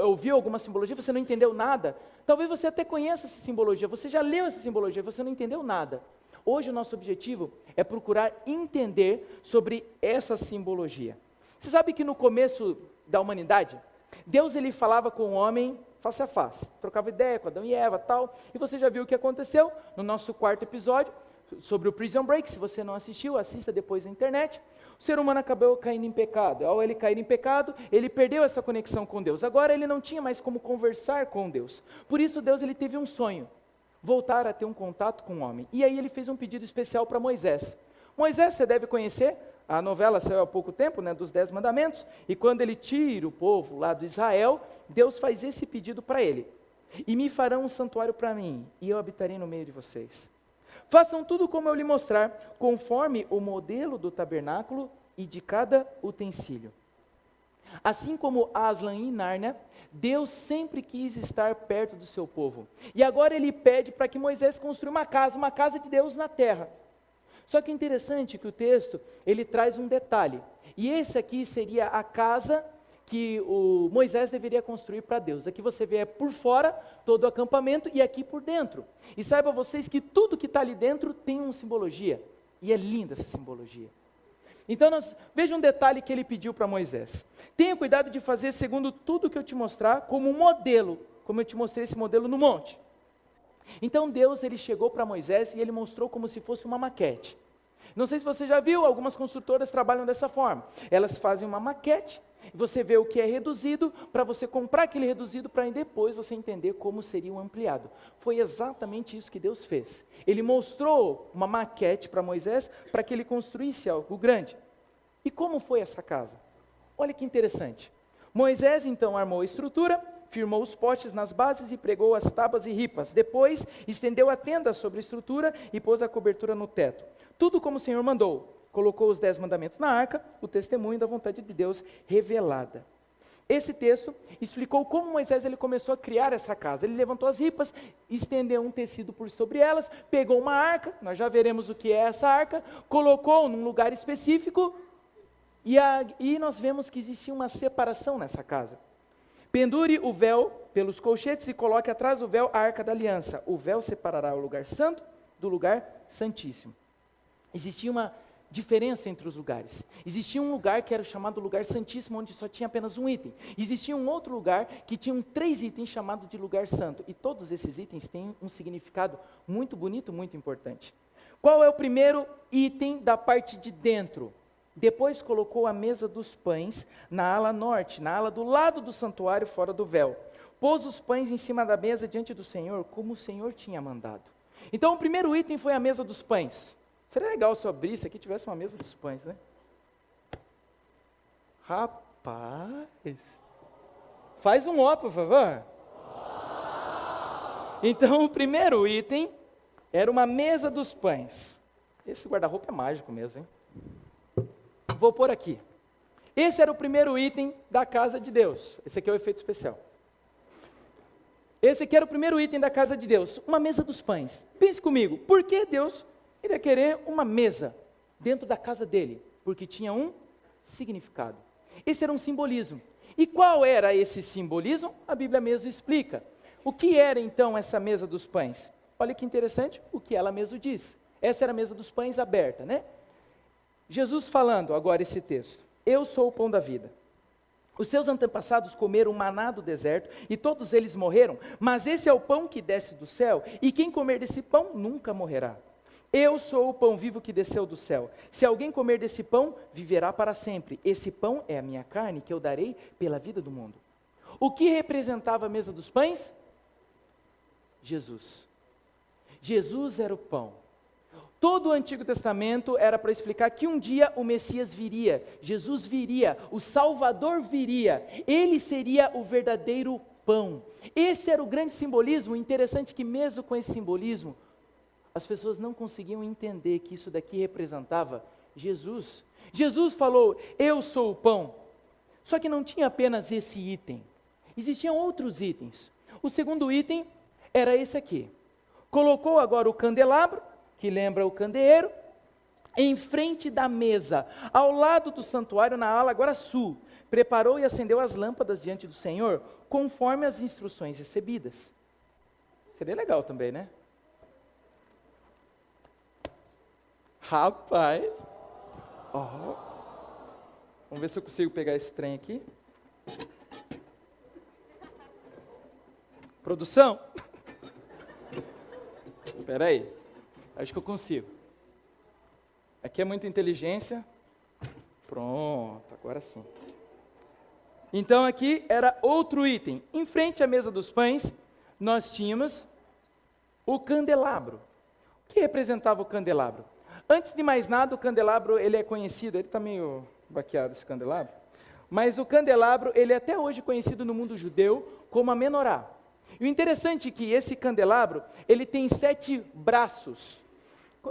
ouviu alguma simbologia, você não entendeu nada. Talvez você até conheça essa simbologia, você já leu essa simbologia, você não entendeu nada. Hoje o nosso objetivo é procurar entender sobre essa simbologia. Você sabe que no começo da humanidade, Deus ele falava com o homem face a face, trocava ideia com Adão e Eva tal, e você já viu o que aconteceu no nosso 4º episódio, sobre o Prison Break. Se você não assistiu, assista depois na internet. O ser humano acabou caindo em pecado. Ao ele cair em pecado, ele perdeu essa conexão com Deus. Agora ele não tinha mais como conversar com Deus. Por isso Deus ele teve um sonho, voltar a ter um contato com o homem. E aí ele fez um pedido especial para Moisés. Moisés, você deve conhecer, a novela saiu há pouco tempo, dos 10 mandamentos, e quando ele tira o povo lá do Israel, Deus faz esse pedido para ele. E me farão um santuário para mim, e eu habitarei no meio de vocês. Façam tudo como eu lhe mostrar, conforme o modelo do tabernáculo e de cada utensílio. Assim como Aslan e Nárnia, Deus sempre quis estar perto do seu povo. E agora ele pede para que Moisés construa uma casa de Deus na terra. Só que é interessante que o texto, ele traz um detalhe. E esse aqui seria a casa que o Moisés deveria construir para Deus. Aqui você vê por fora todo o acampamento e aqui por dentro. E saiba vocês que tudo que está ali dentro tem uma simbologia. E é linda essa simbologia. Então veja um detalhe que ele pediu para Moisés. Tenha cuidado de fazer segundo tudo que eu te mostrar como um modelo, como eu te mostrei esse modelo no monte. Então Deus ele chegou para Moisés e ele mostrou como se fosse uma maquete. Não sei se você já viu, algumas construtoras trabalham dessa forma. Elas fazem uma maquete, você vê o que é reduzido, para você comprar aquele reduzido, para depois você entender como seria o ampliado. Foi exatamente isso que Deus fez. Ele mostrou uma maquete para Moisés, para que ele construísse algo grande. E como foi essa casa? Olha que interessante. Moisés então armou a estrutura, firmou os postes nas bases e pregou as tábuas e ripas. Depois estendeu a tenda sobre a estrutura e pôs a cobertura no teto. Tudo como o Senhor mandou. Colocou os 10 mandamentos na arca, o testemunho da vontade de Deus revelada. Esse texto explicou como Moisés ele começou a criar essa casa. Ele levantou as ripas, estendeu um tecido por sobre elas, pegou uma arca, nós já veremos o que é essa arca, colocou num lugar específico, e nós vemos que existia uma separação nessa casa. Pendure o véu pelos colchetes e coloque atrás do véu a arca da aliança. O véu separará o lugar santo do lugar santíssimo. Existia uma diferença entre os lugares. Existia um lugar que era chamado lugar santíssimo, onde só tinha apenas um item. Existia um outro lugar que tinha 3 itens chamado de lugar santo. E todos esses itens têm um significado muito bonito, muito importante. Qual é o primeiro item da parte de dentro? Depois colocou a mesa dos pães na ala norte, na ala do lado do santuário, fora do véu. Pôs os pães em cima da mesa diante do Senhor, como o Senhor tinha mandado. Então o primeiro item foi a mesa dos pães. Seria legal se eu abrisse aqui e tivesse uma mesa dos pães, né? Rapaz! Faz um ó, por favor. Então o primeiro item era uma mesa dos pães. Esse guarda-roupa é mágico mesmo, hein? Vou pôr aqui. Esse era o primeiro item da casa de Deus. Esse aqui é o efeito especial. Esse aqui era o primeiro item da casa de Deus. Uma mesa dos pães. Pense comigo, por que Deus iria querer uma mesa dentro da casa dele? Porque tinha um significado. Esse era um simbolismo. E qual era esse simbolismo? A Bíblia mesmo explica. O que era então essa mesa dos pães? Olha que interessante o que ela mesmo diz. Essa era a mesa dos pães aberta, né? Jesus falando agora esse texto. Eu sou o pão da vida. Os seus antepassados comeram maná do deserto e todos eles morreram, mas esse é o pão que desce do céu e quem comer desse pão nunca morrerá. Eu sou o pão vivo que desceu do céu. Se alguém comer desse pão, viverá para sempre. Esse pão é a minha carne que eu darei pela vida do mundo. O que representava a mesa dos pães? Jesus. Jesus era o pão. Todo o Antigo Testamento era para explicar que um dia o Messias viria, Jesus viria, o Salvador viria, ele seria o verdadeiro pão. Esse era o grande simbolismo. Interessante que mesmo com esse simbolismo, as pessoas não conseguiam entender que isso daqui representava Jesus. Jesus falou, eu sou o pão. Só que não tinha apenas esse item. Existiam outros itens. O segundo item era esse aqui. Colocou agora o candelabro, que lembra o candeeiro, em frente da mesa, ao lado do santuário, na ala agora sul. Preparou e acendeu as lâmpadas diante do Senhor, conforme as instruções recebidas. Seria legal também, né? Rapaz. Oh. Vamos ver se eu consigo pegar esse trem aqui. Produção? Espera aí. Acho que eu consigo. Aqui é muita inteligência. Pronto, agora sim. Então aqui era outro item. Em frente à mesa dos pães, nós tínhamos o candelabro. O que representava o candelabro? Antes de mais nada, o candelabro, ele é conhecido, ele está meio baqueado esse candelabro, mas o candelabro, ele é até hoje conhecido no mundo judeu como a menorá. E o interessante é que esse candelabro, ele tem 7 braços.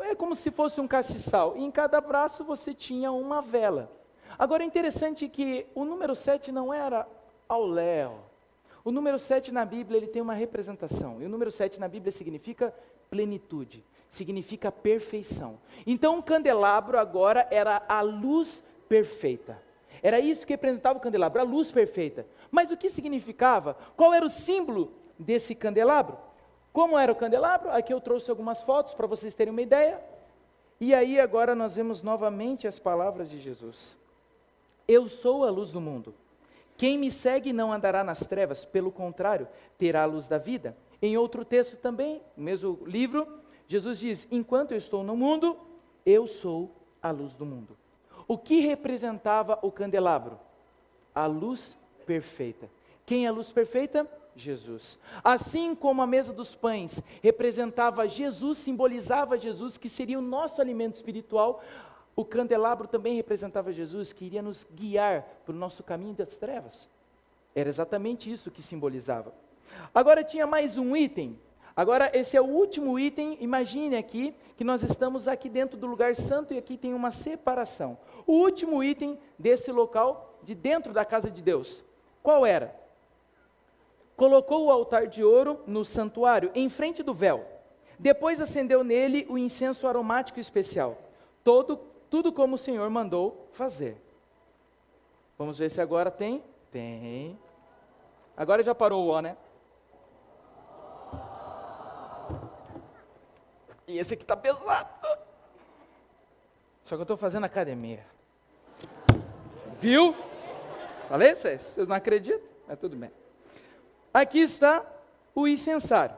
É como se fosse um castiçal. E em cada braço você tinha uma vela. Agora, o interessante é que o número 7 não era ao léu. O número 7 na Bíblia, ele tem uma representação. E o número 7 na Bíblia significa plenitude, significa perfeição. Então, o candelabro agora era a luz perfeita. Era isso que representava o candelabro, a luz perfeita. Mas o que significava? Qual era o símbolo desse candelabro? Como era o candelabro? Aqui eu trouxe algumas fotos para vocês terem uma ideia. E aí agora nós vemos novamente as palavras de Jesus. Eu sou a luz do mundo. Quem me segue não andará nas trevas, pelo contrário, terá a luz da vida. Em outro texto também, no mesmo livro, Jesus diz, enquanto eu estou no mundo, eu sou a luz do mundo. O que representava o candelabro? A luz perfeita. Quem é a luz perfeita? Jesus. Assim como a mesa dos pães representava Jesus, simbolizava Jesus, que seria o nosso alimento espiritual, o candelabro também representava Jesus, que iria nos guiar para o nosso caminho das trevas. Era exatamente isso que simbolizava. Agora tinha mais um item. Agora esse é o último item. Imagine aqui que nós estamos aqui dentro do lugar santo e aqui tem uma separação. O último item desse local, de dentro da casa de Deus, qual era? Colocou o altar de ouro no santuário, em frente do véu. Depois acendeu nele o incenso aromático especial. Tudo como o Senhor mandou fazer. Vamos ver se agora tem? Tem. Agora já parou o ó, né? E esse aqui está pesado. Só que eu estou fazendo academia. Viu? Falei para vocês? Vocês não acreditam? Mas tudo bem. Aqui está o incensário.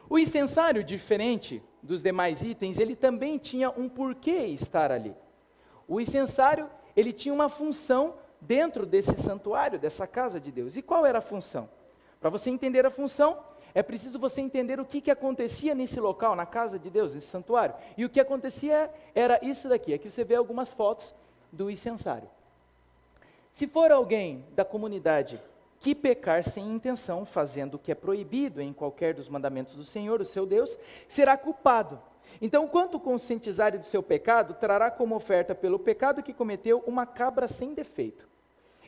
O incensário, diferente dos demais itens, ele também tinha um porquê estar ali. O incensário, ele tinha uma função dentro desse santuário, dessa casa de Deus. E qual era a função? Para você entender a função, é preciso você entender o que acontecia nesse local, na casa de Deus, nesse santuário. E o que acontecia era isso daqui. Aqui você vê algumas fotos do incensário. Se for alguém da comunidade que pecar sem intenção, fazendo o que é proibido em qualquer dos mandamentos do Senhor, o seu Deus, será culpado. Então, quanto conscientizar do seu pecado, trará como oferta pelo pecado que cometeu uma cabra sem defeito.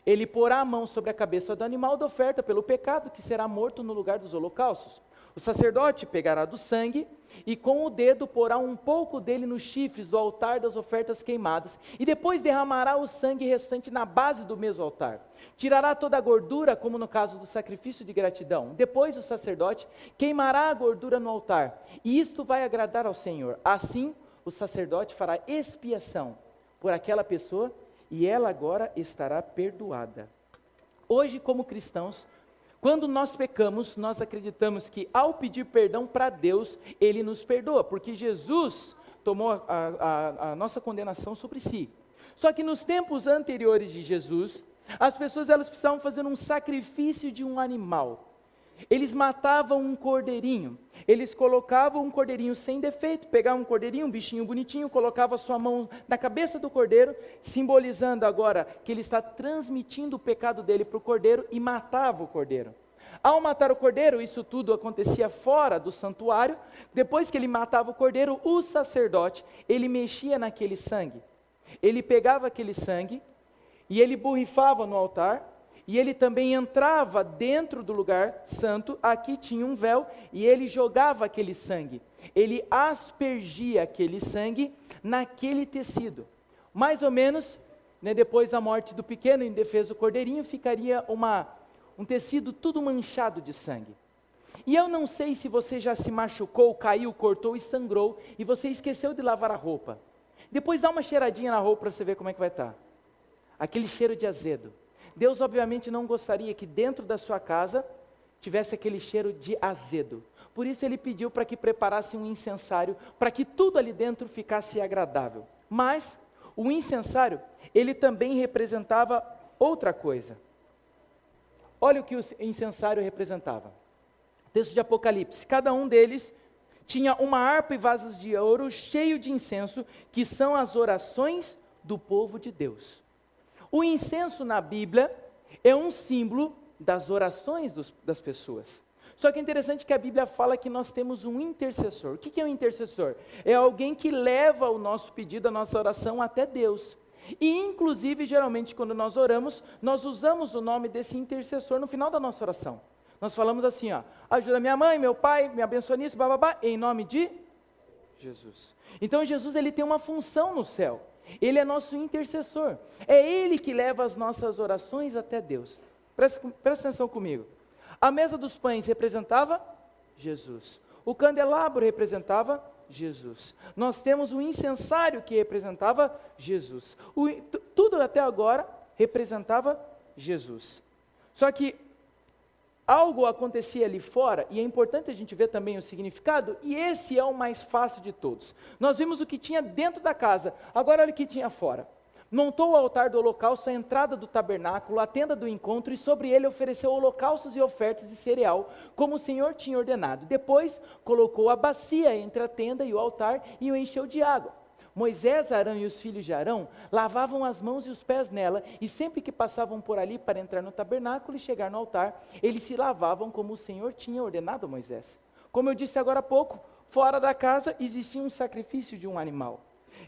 Ele porá a mão sobre a cabeça do animal da oferta pelo pecado, que será morto no lugar dos holocaustos. O sacerdote pegará do sangue e com o dedo porá um pouco dele nos chifres do altar das ofertas queimadas, e depois derramará o sangue restante na base do mesmo altar. Tirará toda a gordura, como no caso do sacrifício de gratidão. Depois o sacerdote queimará a gordura no altar, e isto vai agradar ao Senhor. Assim, o sacerdote fará expiação por aquela pessoa, e ela agora estará perdoada. Hoje, como cristãos, quando nós pecamos, nós acreditamos que ao pedir perdão para Deus, Ele nos perdoa, porque Jesus tomou a nossa condenação sobre si. Só que nos tempos anteriores de Jesus, as pessoas elas precisavam fazer um sacrifício de um animal. Eles matavam um cordeirinho, eles colocavam um cordeirinho sem defeito, pegavam um cordeirinho, um bichinho bonitinho, colocavam a sua mão na cabeça do cordeiro, simbolizando agora que ele está transmitindo o pecado dele para o cordeiro, e matava o cordeiro. Ao matar o cordeiro, isso tudo acontecia fora do santuário. Depois que ele matava o cordeiro, o sacerdote, ele mexia naquele sangue. Ele pegava aquele sangue e ele borrifava no altar. E ele também entrava dentro do lugar santo, aqui tinha um véu, e ele jogava aquele sangue. Ele aspergia aquele sangue naquele tecido. Mais ou menos, né, depois da morte do pequeno, em defesa do cordeirinho, ficaria um tecido tudo manchado de sangue. E eu não sei se você já se machucou, caiu, cortou e sangrou, e você esqueceu de lavar a roupa. Depois dá uma cheiradinha na roupa para você ver como é que vai estar. Aquele cheiro de azedo. Deus obviamente não gostaria que dentro da sua casa tivesse aquele cheiro de azedo. Por isso ele pediu para que preparasse um incensário, para que tudo ali dentro ficasse agradável. Mas o incensário, ele também representava outra coisa. Olha o que o incensário representava. Texto de Apocalipse, cada um deles tinha uma harpa e vasos de ouro cheio de incenso, que são as orações do povo de Deus. O incenso na Bíblia é um símbolo das orações das pessoas. Só que é interessante que a Bíblia fala que nós temos um intercessor. O que é um intercessor? É alguém que leva o nosso pedido, a nossa oração até Deus. E inclusive, geralmente, quando nós oramos, nós usamos o nome desse intercessor no final da nossa oração. Nós falamos assim, ó, ajuda minha mãe, meu pai, me abençoa nisso, bababá, em nome de Jesus. Então Jesus, ele tem uma função no céu. Ele é nosso intercessor. É Ele que leva as nossas orações até Deus. Presta atenção comigo. A mesa dos pães representava Jesus. O candelabro representava Jesus. Nós temos o incensário que representava Jesus. Tudo até agora representava Jesus. Só que algo acontecia ali fora, e é importante a gente ver também o significado, e esse é o mais fácil de todos. Nós vimos o que tinha dentro da casa, agora olha o que tinha fora. Montou o altar do holocausto, a entrada do tabernáculo, a tenda do encontro, e sobre ele ofereceu holocaustos e ofertas de cereal, como o Senhor tinha ordenado. Depois, colocou a bacia entre a tenda e o altar, e o encheu de água. Moisés, Arão e os filhos de Arão lavavam as mãos e os pés nela, e sempre que passavam por ali para entrar no tabernáculo e chegar no altar, eles se lavavam como o Senhor tinha ordenado a Moisés. Como eu disse agora há pouco, fora da casa existia um sacrifício de um animal.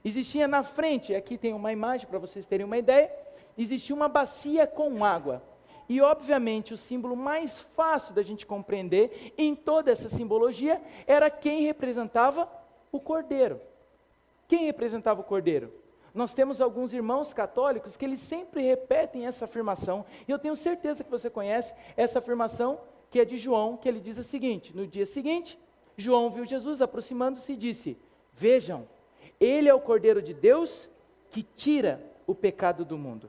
Existia na frente, aqui tem uma imagem para vocês terem uma ideia, existia uma bacia com água. E obviamente o símbolo mais fácil da gente compreender em toda essa simbologia era quem representava o cordeiro. Quem representava o cordeiro? Nós temos alguns irmãos católicos que eles sempre repetem essa afirmação, e eu tenho certeza que você conhece essa afirmação, que é de João, que ele diz o seguinte: no dia seguinte, João viu Jesus aproximando-se e disse: vejam, ele é o Cordeiro de Deus que tira o pecado do mundo.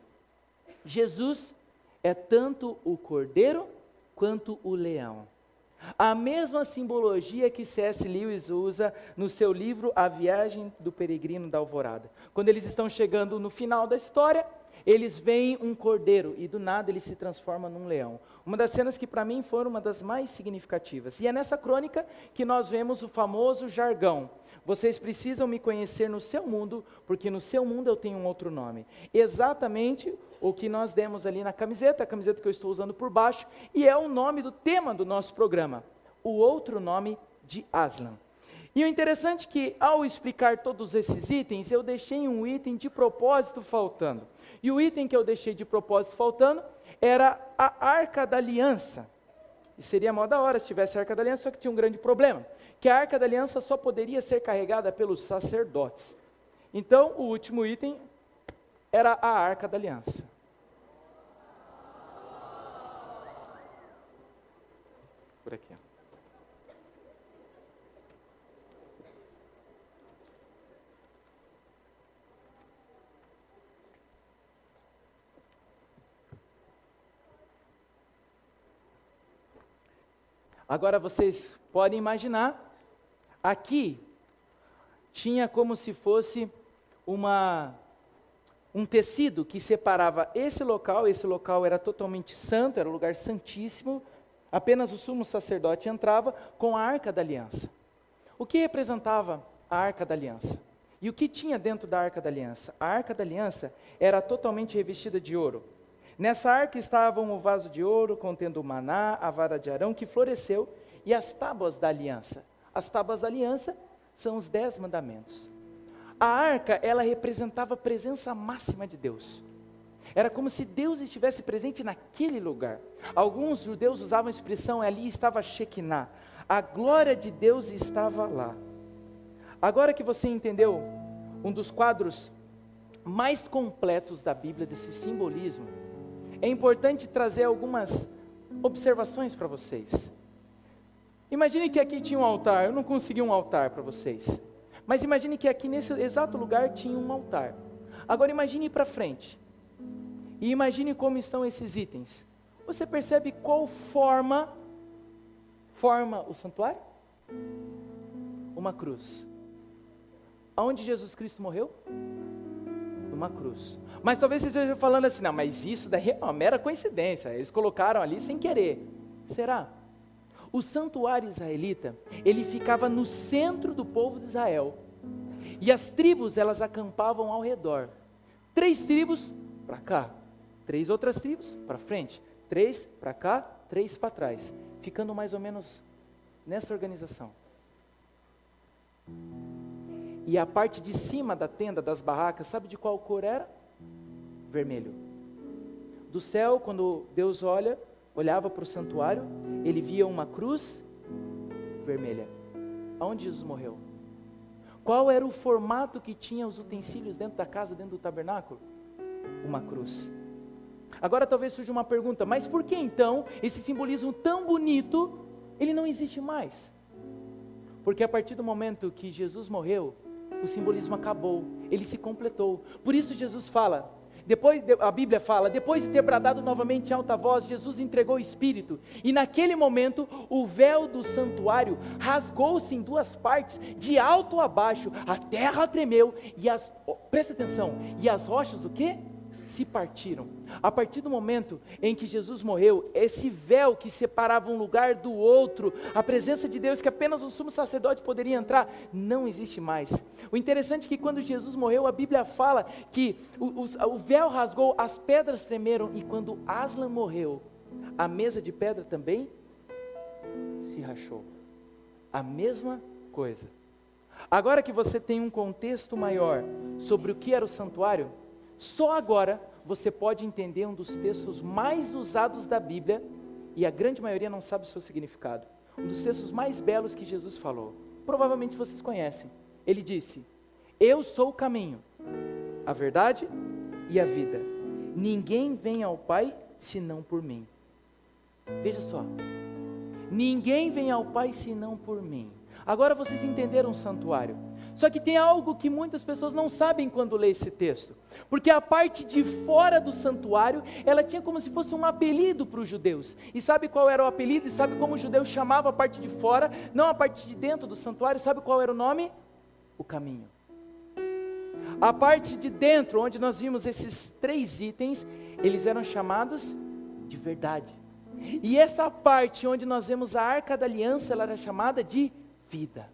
Jesus é tanto o cordeiro quanto o leão. A mesma simbologia que C.S. Lewis usa no seu livro A Viagem do Peregrino da Alvorada. Quando eles estão chegando no final da história, eles veem um cordeiro e do nada ele se transforma num leão. Uma das cenas que para mim foram uma das mais significativas. E é nessa crônica que nós vemos o famoso jargão: vocês precisam me conhecer no seu mundo, porque no seu mundo eu tenho um outro nome. Exatamente o que nós demos ali na camiseta, a camiseta que eu estou usando por baixo, e é o nome do tema do nosso programa, o outro nome de Aslan. E o interessante é que, ao explicar todos esses itens, eu deixei um item de propósito faltando. E o item que eu deixei de propósito faltando era a Arca da Aliança. E seria mó da hora se tivesse a Arca da Aliança, só que tinha um grande problema, que a Arca da Aliança só poderia ser carregada pelos sacerdotes. Então, o último item era a Arca da Aliança. Por aqui. Agora vocês podem imaginar, aqui tinha como se fosse um tecido que separava esse local era totalmente santo, era um lugar santíssimo, apenas o sumo sacerdote entrava com a Arca da Aliança. O que representava a Arca da Aliança? E o que tinha dentro da Arca da Aliança? A Arca da Aliança era totalmente revestida de ouro. Nessa arca estavam o vaso de ouro contendo o maná, a vara de Arão que floresceu e as tábuas da aliança. As tábuas da aliança são os 10 mandamentos. A arca, ela representava a presença máxima de Deus. Era como se Deus estivesse presente naquele lugar. Alguns judeus usavam a expressão, ali estava Shekinah. A glória de Deus estava lá. Agora que você entendeu um dos quadros mais completos da Bíblia, desse simbolismo, é importante trazer algumas observações para vocês. Imagine que aqui tinha um altar, eu não consegui um altar para vocês, mas imagine que aqui nesse exato lugar tinha um altar. Agora imagine para frente, e imagine como estão esses itens. Você percebe qual forma o santuário? Uma cruz. Aonde Jesus Cristo morreu? Numa cruz. Mas talvez vocês estejam falando assim, não, mas isso daí é uma mera coincidência, eles colocaram ali sem querer. Será? O santuário israelita, ele ficava no centro do povo de Israel, e as tribos, elas acampavam ao redor. 3 tribos para cá, 3 outras tribos para frente, 3 para cá, 3 para trás, ficando mais ou menos nessa organização. E a parte de cima da tenda, das barracas, sabe de qual cor era? Vermelho. Do céu, quando Deus olhava para o santuário, ele via uma cruz vermelha. Aonde Jesus morreu? Qual era o formato que tinha os utensílios dentro da casa, dentro do tabernáculo? Uma cruz. Agora talvez surja uma pergunta, mas por que então esse simbolismo tão bonito, ele não existe mais? Porque a partir do momento que Jesus morreu, o simbolismo acabou, ele se completou. Por isso Jesus fala, a Bíblia fala, depois de ter bradado novamente em alta voz, Jesus entregou o Espírito, e naquele momento, o véu do santuário rasgou-se em 2 partes, de alto a baixo, a terra tremeu, presta atenção, e as rochas o quê? Se partiram. A partir do momento em que Jesus morreu, esse véu que separava um lugar do outro, a presença de Deus que apenas o sumo sacerdote poderia entrar, não existe mais. O interessante é que quando Jesus morreu, a Bíblia fala que o véu rasgou, as pedras tremeram, e quando Aslan morreu, a mesa de pedra também se rachou. A mesma coisa. Agora que você tem um contexto maior sobre o que era o santuário, só agora você pode entender um dos textos mais usados da Bíblia, e a grande maioria não sabe o seu significado. Um dos textos mais belos que Jesus falou. Provavelmente vocês conhecem. Ele disse, eu sou o caminho, a verdade e a vida. Ninguém vem ao Pai senão por mim. Veja só. Ninguém vem ao Pai senão por mim. Agora vocês entenderam o santuário. Só que tem algo que muitas pessoas não sabem quando lê esse texto. Porque a parte de fora do santuário, ela tinha como se fosse um apelido para os judeus. E sabe qual era o apelido? E sabe como os judeus chamavam a parte de fora, não a parte de dentro do santuário? Sabe qual era o nome? O caminho. A parte de dentro, onde nós vimos esses 3 itens, eles eram chamados de verdade. E essa parte onde nós vemos a Arca da Aliança, ela era chamada de vida.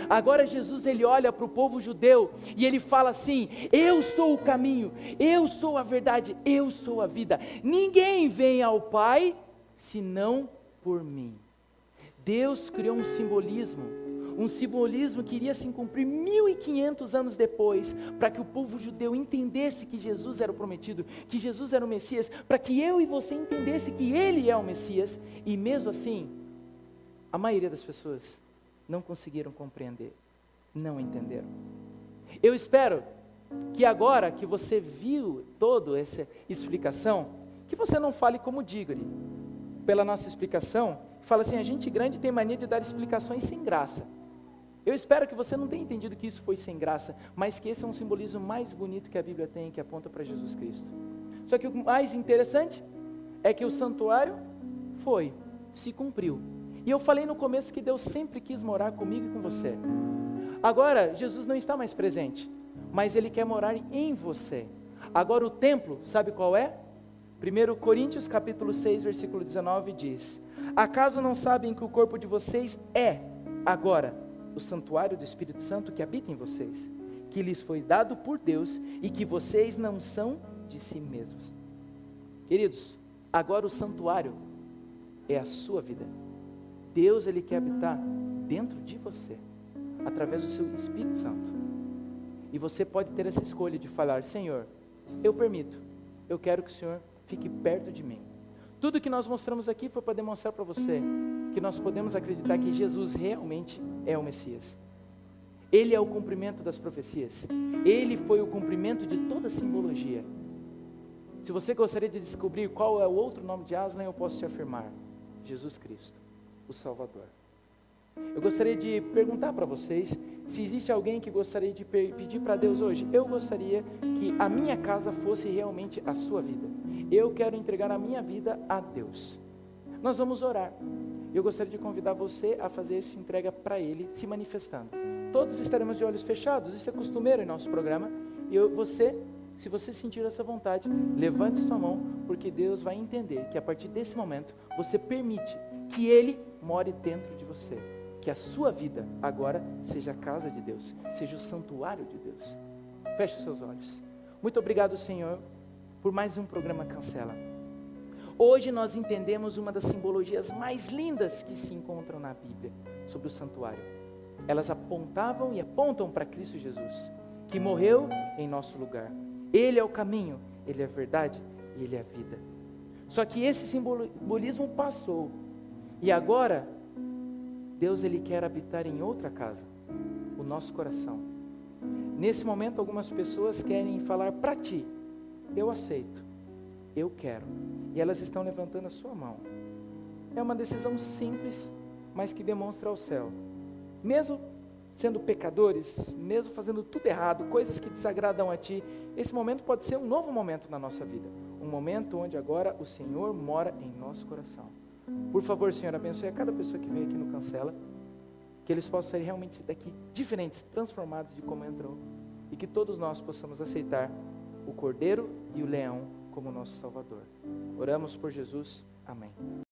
Agora Jesus, ele olha para o povo judeu e ele fala assim, eu sou o caminho, eu sou a verdade, eu sou a vida. Ninguém vem ao Pai senão por mim. Deus criou um simbolismo que iria se cumprir 1500 anos depois, para que o povo judeu entendesse que Jesus era o prometido, que Jesus era o Messias, para que eu e você entendesse que Ele é o Messias, e mesmo assim, a maioria das pessoas não conseguiram compreender, não entenderam. Eu espero que agora que você viu toda essa explicação, que você não fale como Diggory, pela nossa explicação, fala assim, a gente grande tem mania de dar explicações sem graça. Eu espero que você não tenha entendido que isso foi sem graça, mas que esse é um simbolismo mais bonito que a Bíblia tem, que aponta para Jesus Cristo. Só que o mais interessante é que o santuário se cumpriu. E eu falei no começo que Deus sempre quis morar comigo e com você. Agora, Jesus não está mais presente, mas Ele quer morar em você. Agora o templo, sabe qual é? 1 Coríntios capítulo 6, versículo 19 diz, acaso não sabem que o corpo de vocês é, agora, o santuário do Espírito Santo que habita em vocês, que lhes foi dado por Deus e que vocês não são de si mesmos. Queridos, agora o santuário é a sua vida. Deus, Ele quer habitar dentro de você, através do seu Espírito Santo. E você pode ter essa escolha de falar: Senhor, eu permito, eu quero que o Senhor fique perto de mim. Tudo que nós mostramos aqui foi para demonstrar para você que nós podemos acreditar que Jesus realmente é o Messias. Ele é o cumprimento das profecias. Ele foi o cumprimento de toda a simbologia. Se você gostaria de descobrir qual é o outro nome de Aslan, eu posso te afirmar: Jesus Cristo, o Salvador. Eu gostaria de perguntar para vocês se existe alguém que gostaria de pedir para Deus hoje. Eu gostaria que a minha casa fosse realmente a sua vida. Eu quero entregar a minha vida a Deus. Nós vamos orar. Eu gostaria de convidar você a fazer essa entrega para Ele, se manifestando. Todos estaremos de olhos fechados, isso é costumeiro em nosso programa. E se você sentir essa vontade, levante sua mão, porque Deus vai entender que a partir desse momento, você permite que Ele more dentro de você. Que a sua vida agora seja a casa de Deus, seja o santuário de Deus. Feche os seus olhos. Muito obrigado, Senhor, por mais um programa Cancela. Hoje nós entendemos uma das simbologias mais lindas que se encontram na Bíblia sobre o santuário. Elas apontavam e apontam para Cristo Jesus, que morreu em nosso lugar. Ele é o caminho, Ele é a verdade e Ele é a vida. Só que esse simbolismo passou. E agora, Deus, Ele quer habitar em outra casa, o nosso coração. Nesse momento, algumas pessoas querem falar para ti: eu aceito, eu quero. E elas estão levantando a sua mão. É uma decisão simples, mas que demonstra ao céu. Mesmo sendo pecadores, mesmo fazendo tudo errado, coisas que desagradam a ti, esse momento pode ser um novo momento na nossa vida. Um momento onde agora o Senhor mora em nosso coração. Por favor, Senhor, abençoe a cada pessoa que vem aqui no Cancela, que eles possam sair realmente daqui diferentes, transformados de como entrou, e que todos nós possamos aceitar o Cordeiro e o Leão como nosso Salvador. Oramos por Jesus. Amém.